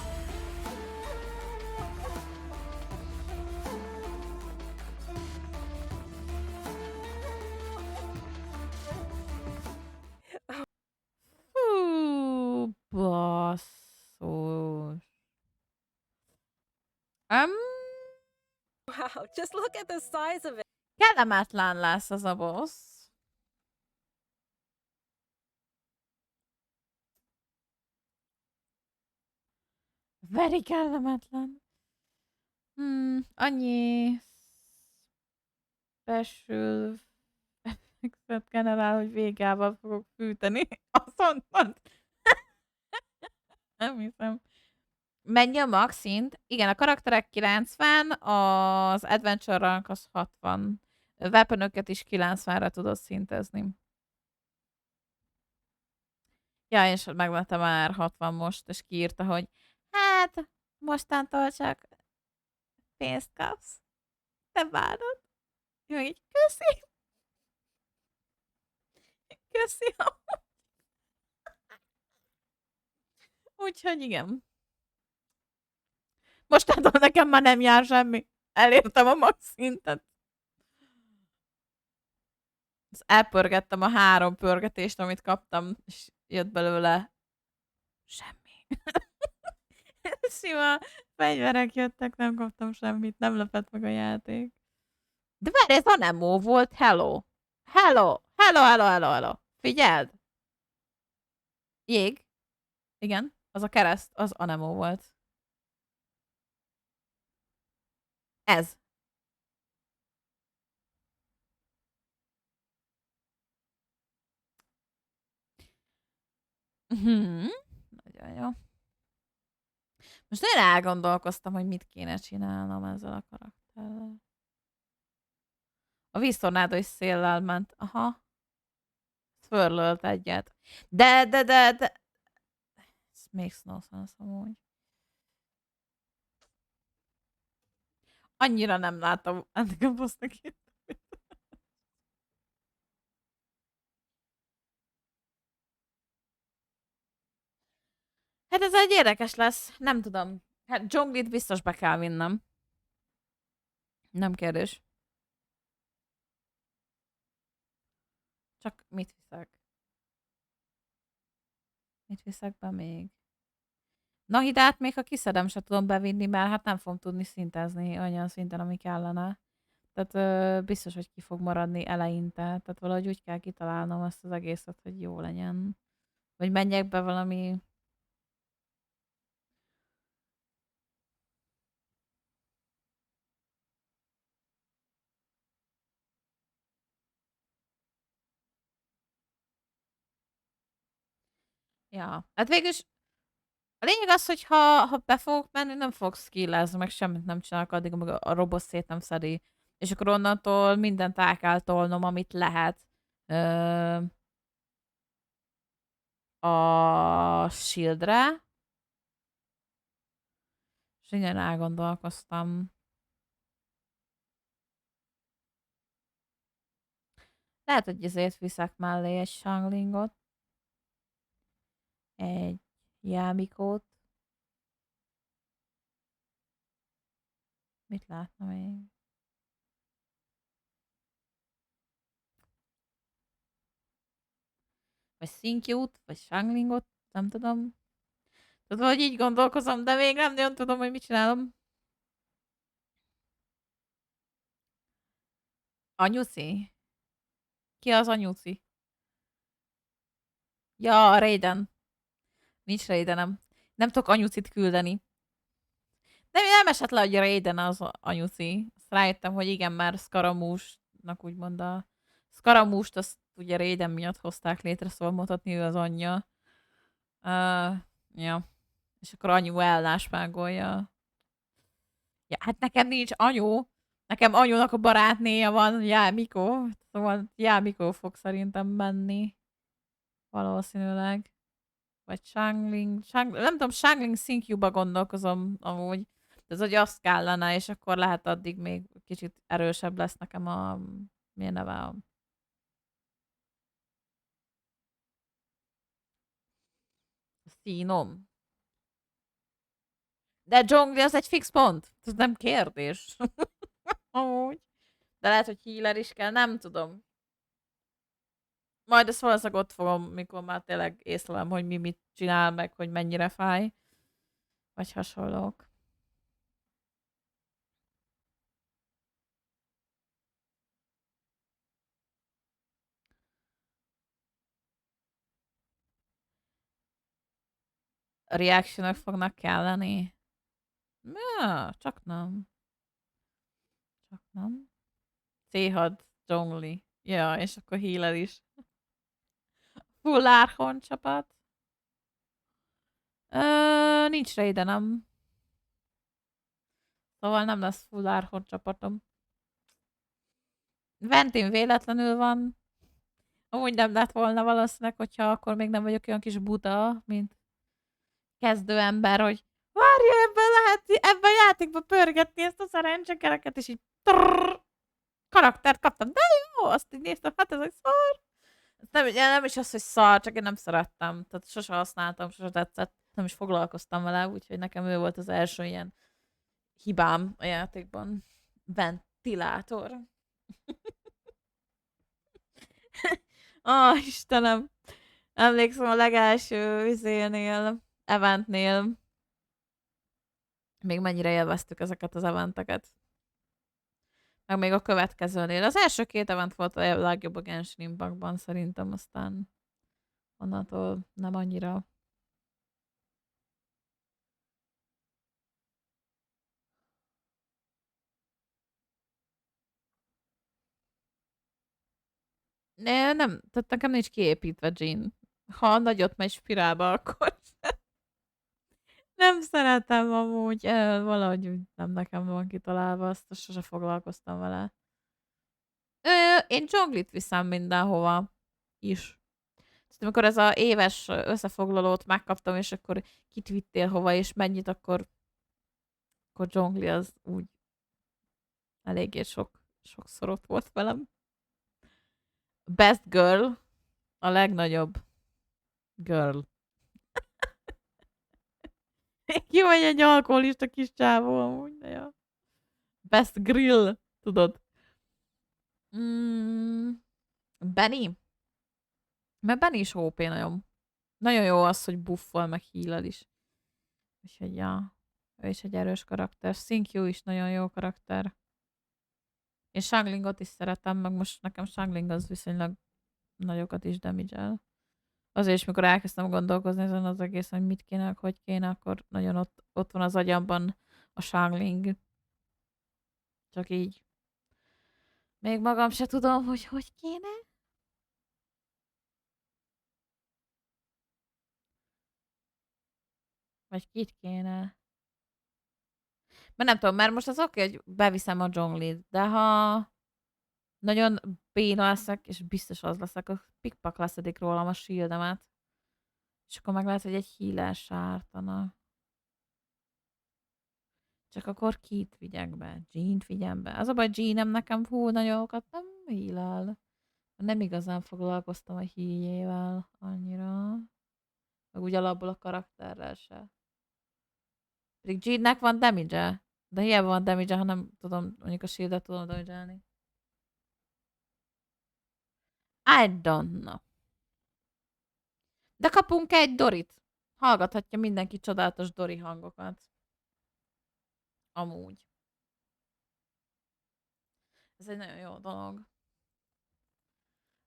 Basszus. Wow, just look at the size of it. Kellemetlen lesz az a boss. Very kellemetlen. Annyi special effectet generál, hogy végával fogok fűteni. Azt mondtad. Nem hiszem. Mennyi a max szint? Igen, a karakterek 90, az adventure rank az 60. Weaponöket is 90-re tudod szintezni. Ja, és megvettem már 60 most, és kiírta, hogy hát, mostantól csak pénzt kapsz. Te várod. Én meg így, köszi. Köszi. Úgyhogy igen. Mostantól nekem már nem jár semmi. Elértem a max szintet. Elpörgettem a 3 pörgetést, amit kaptam, és jött belőle semmi. Sima fegyverek jöttek, nem kaptam semmit, nem lepett meg a játék. De várj, ez Anemo volt, hello. Hello, hello, hello, hello, hello. Figyeld! Jég. Igen, az a kereszt, az Anemo volt. Ez. Nagyon jó. Most én elgondolkoztam, hogy mit kéne csinálnom ezzel a karakterrel. A víztornádó is széllel ment. Aha. Swirlölt egyet. De. This makes no sense amúgy. Annyira nem látom ennek a bossnak itt. Hát ez egy érdekes lesz. Nem tudom. Hát dzsonglit biztos be kell vinnem. Nem kérdés. Csak mit viszek? Mit viszek be még? Nahidát még ha kiszedem, se tudom bevinni, mert hát nem fogom tudni szintezni olyan szinten, ami kellene. Tehát biztos, hogy ki fog maradni eleinte. Tehát valahogy úgy kell kitalálnom ezt az egészet, hogy jó legyen. Vagy menjek be valami... Ja, hát végülis a lényeg az, hogy ha be fogok menni, nem fogok skillezni, meg semmit nem csinálok addig, amíg a robot szét nem szedi. És akkor onnantól mindent el kell tolnom, amit lehet. A shieldre. És innen elgondolkoztam. Lehet, hogy ezért viszek mellé egy shanglingot. Egy jámikót. Mit látna még? Vagy szinkjút, vagy shanglingot, nem tudom. Tudod, hogy így gondolkozom, de még nem nagyon tudom, hogy mit csinálom. Anyuci? Ki az anyuci? Ja, Raiden. Nincs Raidenem. Nem tudok anyucit küldeni. De nem esett le, hogy Raiden az anyuci. Azt rájöttem, hogy igen, már Scaramouche-nak úgymond a... Scaramouche-t azt ugye Raiden miatt hozták létre, szóval mondhatni ő az anyja. Ja. És akkor anyu ellásmágolja. Ja, hát nekem nincs anyu. Nekem anyunak a barátnéja van, Jámikó. Szóval Jámikó fog szerintem menni. Valószínűleg. Vagy Shangling. Nem tudom, Shangling Syncube-ba gondolkozom amúgy. Ez hogy azt kellene, és akkor lehet addig még kicsit erősebb lesz nekem a... Milyen neve a... színom. De Zsongli az egy fix pont. Ez nem kérdés. Amúgy. De lehet, hogy healer is kell, nem tudom. Majd ezt valószínűleg ott fogom, mikor már tényleg észlelem, hogy mi mit csinál, meg hogy mennyire fáj. Vagy hasonlók. A reactionok fognak kelleni? Ja, csak nem. Csak nem. C6 Zsongli. Ja, és akkor healer is. Full Archon csapat. Nincs Raidenem. Szóval nem lesz full Archon csapatom. Ventin véletlenül van. Amúgy nem lett volna valószínűleg, hogyha akkor még nem vagyok olyan kis buta, mint kezdő ember, hogy várja, ebben a játékban pörgetni ezt a szerencsekereket, és így karaktert kaptam. De jó, azt így néztem, hát ez egy szar. Nem is az, hogy szar, csak én nem szerettem. Tehát sose használtam, sose tetszett. Nem is foglalkoztam vele, úgyhogy nekem ő volt az első ilyen hibám a játékban. Ventilátor. Istenem. Emlékszem a legelső eventnél. Még mennyire élveztük ezeket az eventeket. Meg még a következőnél. Az első 2 event volt a legjobb a Genshin Impactban szerintem, aztán onnantól nem annyira. Nem, tehát nekem nincs kiépítve Jean. Ha nagyot megy spirálba, akkor nem szeretem amúgy. Valahogy nem nekem van kitalálva, azt sose foglalkoztam vele. Én Zsonglit viszem mindenhova is. Tehát amikor ez az éves összefoglalót megkaptam, és akkor kitvittél hova, és mennyit, akkor Zsongli az úgy eléggé sokszor ott volt velem. Best girl. A legnagyobb girl. Ki vagy egy alkoholista kis csávó amúgy, de ja. Best grill, tudod. Benny? Mert Benny is OP nagyon. Nagyon jó az, hogy buffol, meg heal is. Úgyhogy ja, ő is egy erős karakter. Syncue is nagyon jó karakter. Én Shanglingot is szeretem, meg most nekem Shangling az viszonylag nagyokat is damage-el. Azért is, mikor elkezdtem gondolkozni ezen az egészen, hogy mit kéne, hogy kéne, akkor nagyon ott van az agyamban a Shangling. Csak így. Még magam se tudom, hogy kéne. Vagy kit kéne. Mert nem tudom, mert most az oké, hogy beviszem a Zsonglit, de ha nagyon béna leszek, és biztos az leszek, akkor pikpak leszedik rólam a shieldemet. És akkor meg lehet, hogy egy healer sártana. Csak akkor kit vigyek be? Jean-t vigyem be. Az a baj, Jean-em nekem nagyokat nem healel. Nem igazán foglalkoztam a healjével annyira. Meg úgy alapból a karakterrel se. Pedig Jean-nek van damage-e. De hiába van damage-e, ha nem tudom, mondjuk a shieldet tudom damage-elni. I don't know. De kapunk egy Dorit. Hallgathatja mindenki csodálatos Dori hangokat. Amúgy. Ez egy nagyon jó dolog.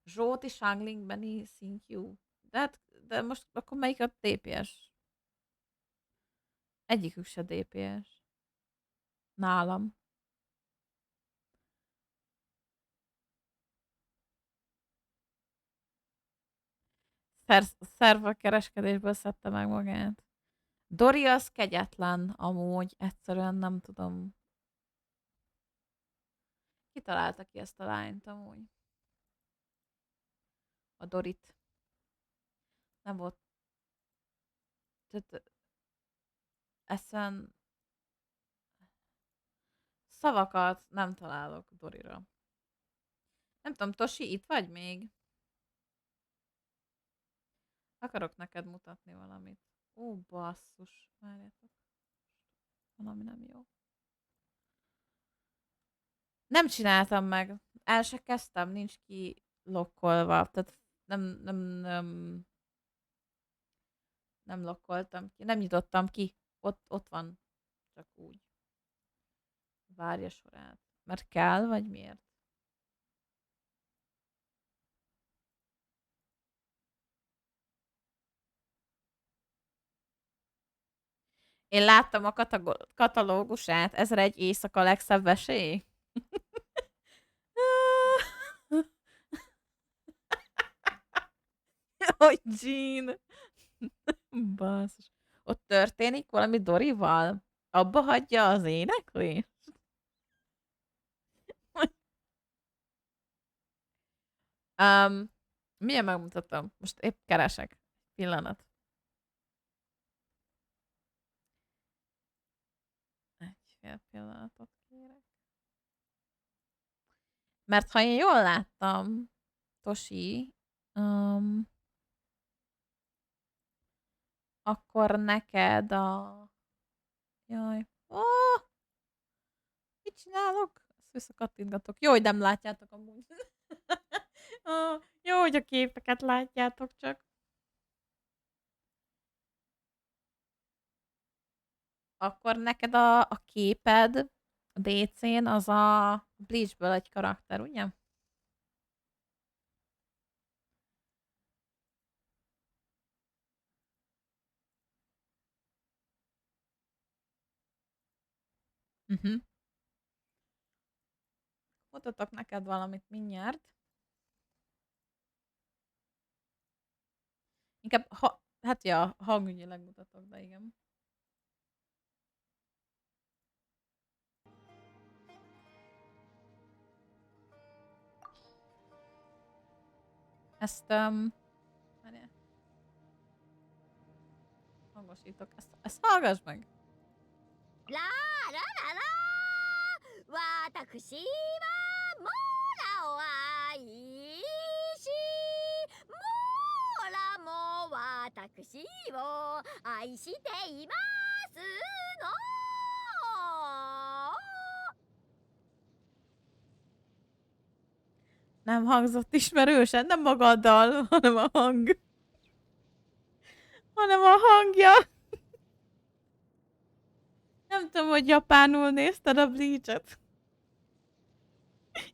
Zsóti, Shangling, Benny, Syncue. De most akkor melyik a DPS? Egyikük se DPS. Nálam. szerverkereskedésből szedte meg magát. Dori az kegyetlen, amúgy. Egyszerűen nem tudom. Ki találta ki ezt a lányt amúgy? A Dorit. Nem volt. Tehát szavakat nem találok Dorira. Nem tudom, Tosi, itt vagy még? Akarok neked mutatni valamit. Ó, basszus. Várjátok. Valami nem jó. Nem csináltam meg. El se kezdtem, nincs ki lokkolva. Tehát nem lokkoltam ki. Nem nyitottam ki. Ott van. Csak úgy. Várja sorát. Mert kell, vagy miért? Én láttam a katalógusát. 1001 éjszaka legszebb vesély. Hogy Jean. Basszus. Ott történik valami Dorival? Abba hagyja az éneklést? Milyen megmutatom? Most épp keresek. Pillanat. Egy fél pillanatot kérek. Mert ha én jól láttam, Tosi, akkor neked Jaj. Mit csinálok? Ezt visszakattintgatok. Jó, hogy nem látjátok amúgy. Jó, hogy a képeket látjátok csak. Akkor neked a képed a DC-n az a Bleachből egy karakter, ugye? Mutatok neked valamit mindjárt. Inkább, hát ja, hangügyileg mutatok, de igen. Ezt, hangosítok. Ezt hallgass meg! La la la la! 私はモーラを愛し、モーラも私を愛していますの。Nem hangzott ismerősen, nem maga a dal, hanem a hang. Hanem a hangja. Nem tudom, hogy japánul nézted a Bleach-et.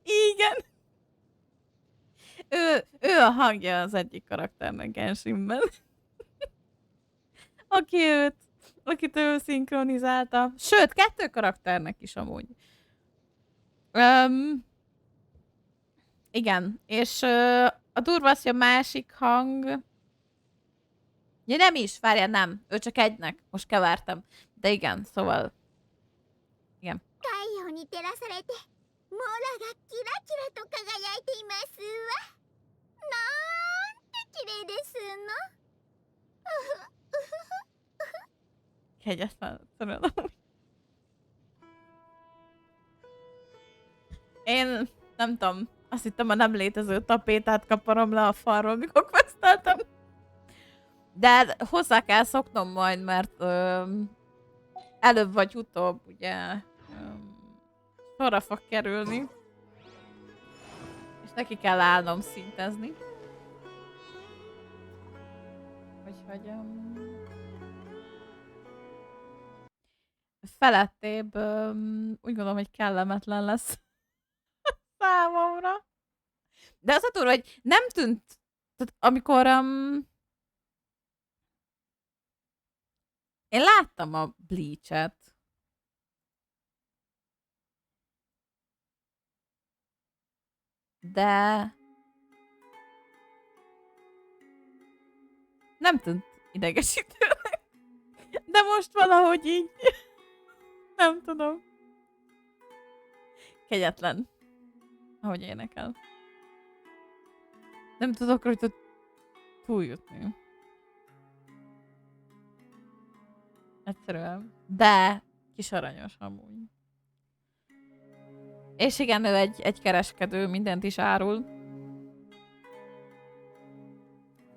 Igen. Ő a hangja az egyik karakternek Genshinben. Akit ő szinkronizálta. Sőt, 2 karakternek is amúgy. Igen, és a durva az, hogy a másik hang... Ja, nem is, várjál, nem. Ő csak egynek. Most kevertem. De igen, szóval... Igen. モーラがキラキラと輝いていますわ。なんて綺麗ですの。Kegyetlen, tudom. Én nem tudom, azt hittem a nem létező tapétát kaparom le a falról, mikor questeltem. De hozzá kell szoknom majd, mert előbb vagy utóbb, ugye, sorra fog kerülni. És neki kell állnom szintezni. Úgyhogy... felettébb úgy gondolom, hogy kellemetlen lesz számomra. De az a durva, hogy nem tűnt, tehát amikor én láttam a Bleach-et, de Nem tűnt idegesítőnek. De most valahogy így. Nem tudom. Kegyetlen. Ahogy énekel. Nem tudok rajta túljutni. Egyszerűen. De kis aranyos amúgy. És igen, ő egy kereskedő, mindent is árul.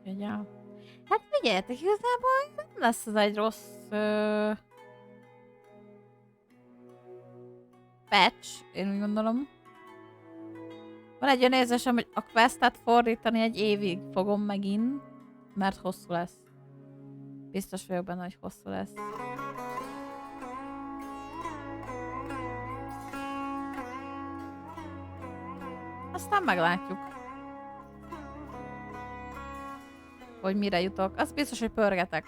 Ja. Hát figyeljetek, igazából nem lesz ez egy rossz patch, én úgy gondolom. Van egy olyan érzésem, hogy a questet fordítani egy évig fogom megint, mert hosszú lesz. Biztos vagyok benne, hogy hosszú lesz. Aztán meglátjuk, hogy mire jutok. Az biztos, hogy pörgetek.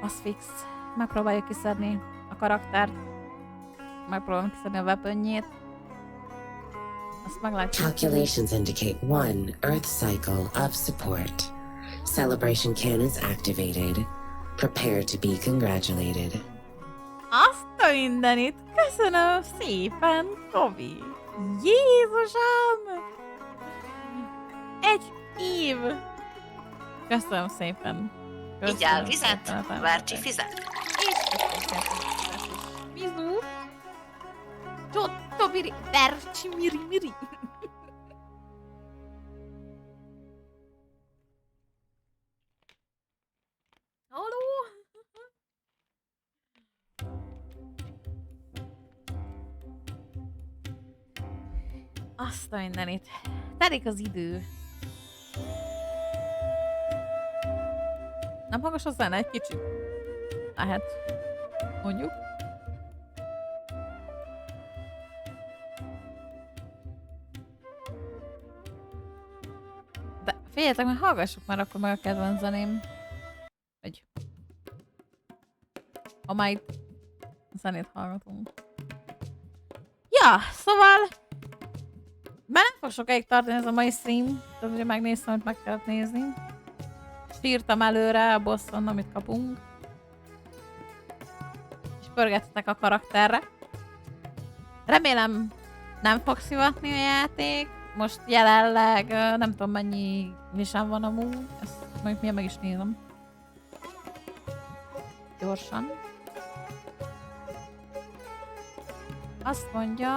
Az fix. Megpróbáljuk kiszedni a karaktert. Megpróbálom kiszedni a weaponjét. Azt meglátjuk. Calculations indicate one Earth cycle of support. Celebration cannons activated. Prepare to be congratulated. Azt a mindenit! Köszönöm szépen, Kobi! Jézusom! Egy év! Köszönöm szépen! Igyál vizet, Várcsi fizet. És Mizu! Csottobiri, Várcsi miri. Halló! Azt a mindenit. Telik az idő. Nem hangos a zene egy kicsit? Lehet. Mondjuk. De figyeljetek, mert hallgassuk már akkor meg a kedvenc zeném. Egy. Ha már itt zenét hallgatunk. Ja, szóval már nem fog sokáig tartani ez a mai stream. Tehát ugye megnéztem, hogy meg kellett nézni. Sírtam előre a bosszon, amit kapunk. És pörgettetek a karakterre. Remélem nem fog szivatni a játék. Most jelenleg nem tudom mennyi visán van amúgy. Ezt mondjuk milyen meg is nézem. Gyorsan. Azt mondja...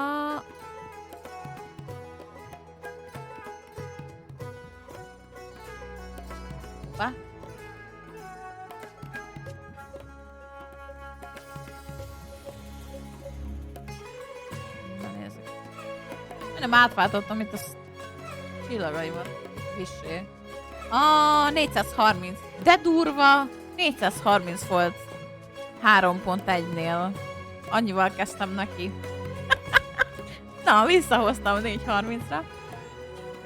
Hoppá. Na nézzük. Nem átváltottam itt a csillagaimat. Vissé. 430. De durva! 430 volt 3.1-nél. Annyival kezdtem neki. Na, visszahoztam 430-ra.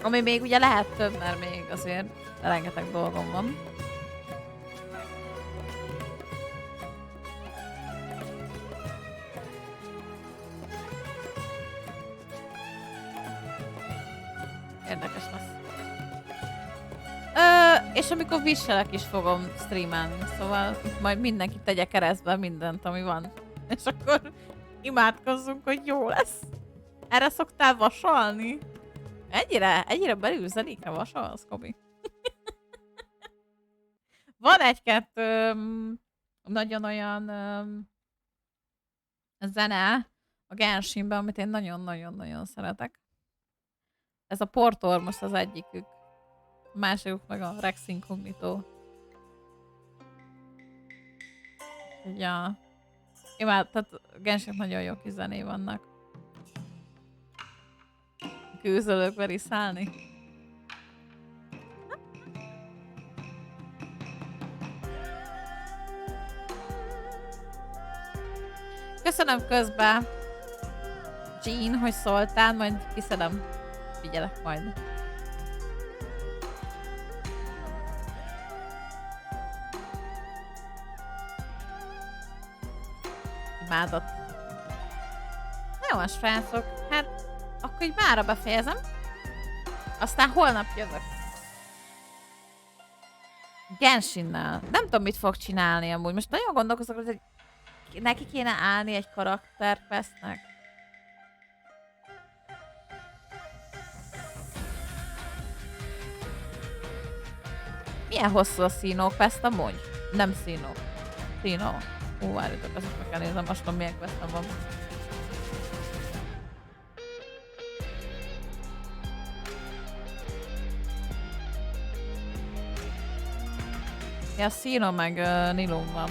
Ami még ugye lehet több, mert még azért rengeteg dolgom van. Érdekes lesz. És amikor viselek is fogom streamelni, szóval majd mindenki tegye keresztbe mindent, ami van. És akkor imádkozzunk, hogy jó lesz. Erre szoktál vasalni? Ennyire belül zenékre vasalsz, Kobi? Van egy-kettő nagyon olyan zene a Genshinben, amit én nagyon-nagyon-nagyon szeretek. Ez a Portor most az egyikük. A másikuk meg a Rex Incognito. Ja. Tehát Genshin nagyon jó kis zené vannak. Kőzölök veriszálni. Köszönöm közben, Jean, hogy szóltál, majd kiszedem. Figyelek majd. Imádott. Jó, a srácok, hát akkor így mára befejezem. Aztán holnap jövök. Genshinnel. Nem tudom, mit fog csinálni amúgy. Most nagyon gondolkozok, hogy neki kéne állni egy karakter questnek. Milyen hosszú a Színó quest amúgy? Nem Színó. Színó. Várjatok, azt meg kell nézem, most milyen questem van. Ja, Színó meg Nilum van.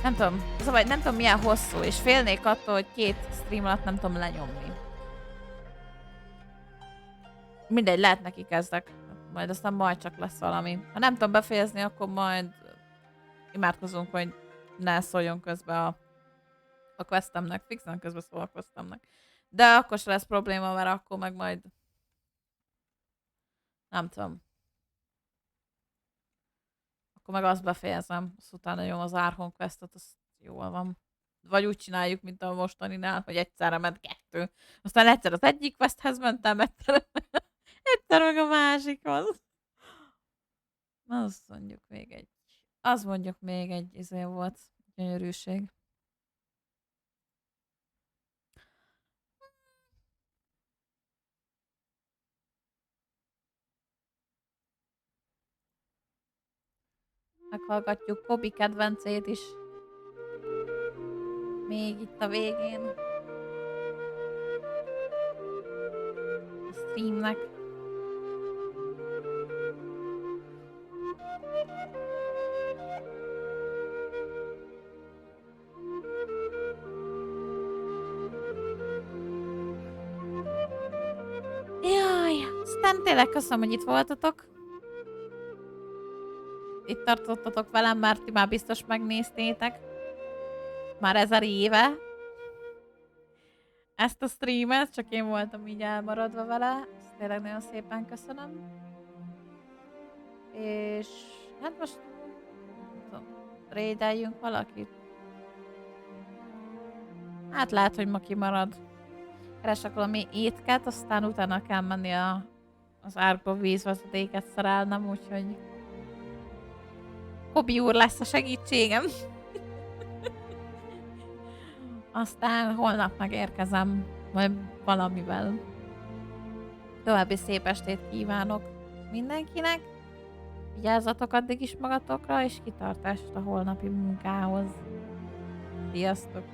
Nem tudom, szóval nem tudom milyen hosszú, és félnék attól, hogy 2 stream alatt nem tudom lenyomni. Mindegy, lehet neki kezdek. Majd aztán majd csak lesz valami. Ha nem tudom befejezni, akkor majd imádkozunk, hogy ne szóljon közbe a questemnek. Fixen közbe szól a questemnek. De akkor se lesz probléma, mert akkor meg majd... Nem tudom. Akkor meg azt befejezem. Azt utána nyom az Árhon questot, az jól van. Vagy úgy csináljuk, mint a mostaninál, hogy egyszerre ment 2. Aztán egyszer az egyik questhez mentem, egyszer meg a másikhoz. Azt mondjuk még egy... Az mondjuk még egy izé volt. Gyönyörűség. Meghallgatjuk Kobi kedvencét is. Még itt a végén. A streamnek. Jaj, aztán tényleg köszönöm, hogy itt voltatok. Itt tartottatok velem, mert ti már biztos megnéztétek. Már 1000 éve. Ezt a streamet, csak én voltam így elmaradva vele. Ezt tényleg nagyon szépen köszönöm. És hát most raideljünk valakit. Hát lehet, hogy ma kimarad. Keresek valami étket, aztán utána kell menni az árkba vízvezetéket szerelnem, úgyhogy Kobi úr lesz a segítségem. Aztán holnap megérkezem, majd valamivel. További szép estét kívánok mindenkinek. Vigyázzatok addig is magatokra, és kitartást a holnapi munkához. Sziasztok!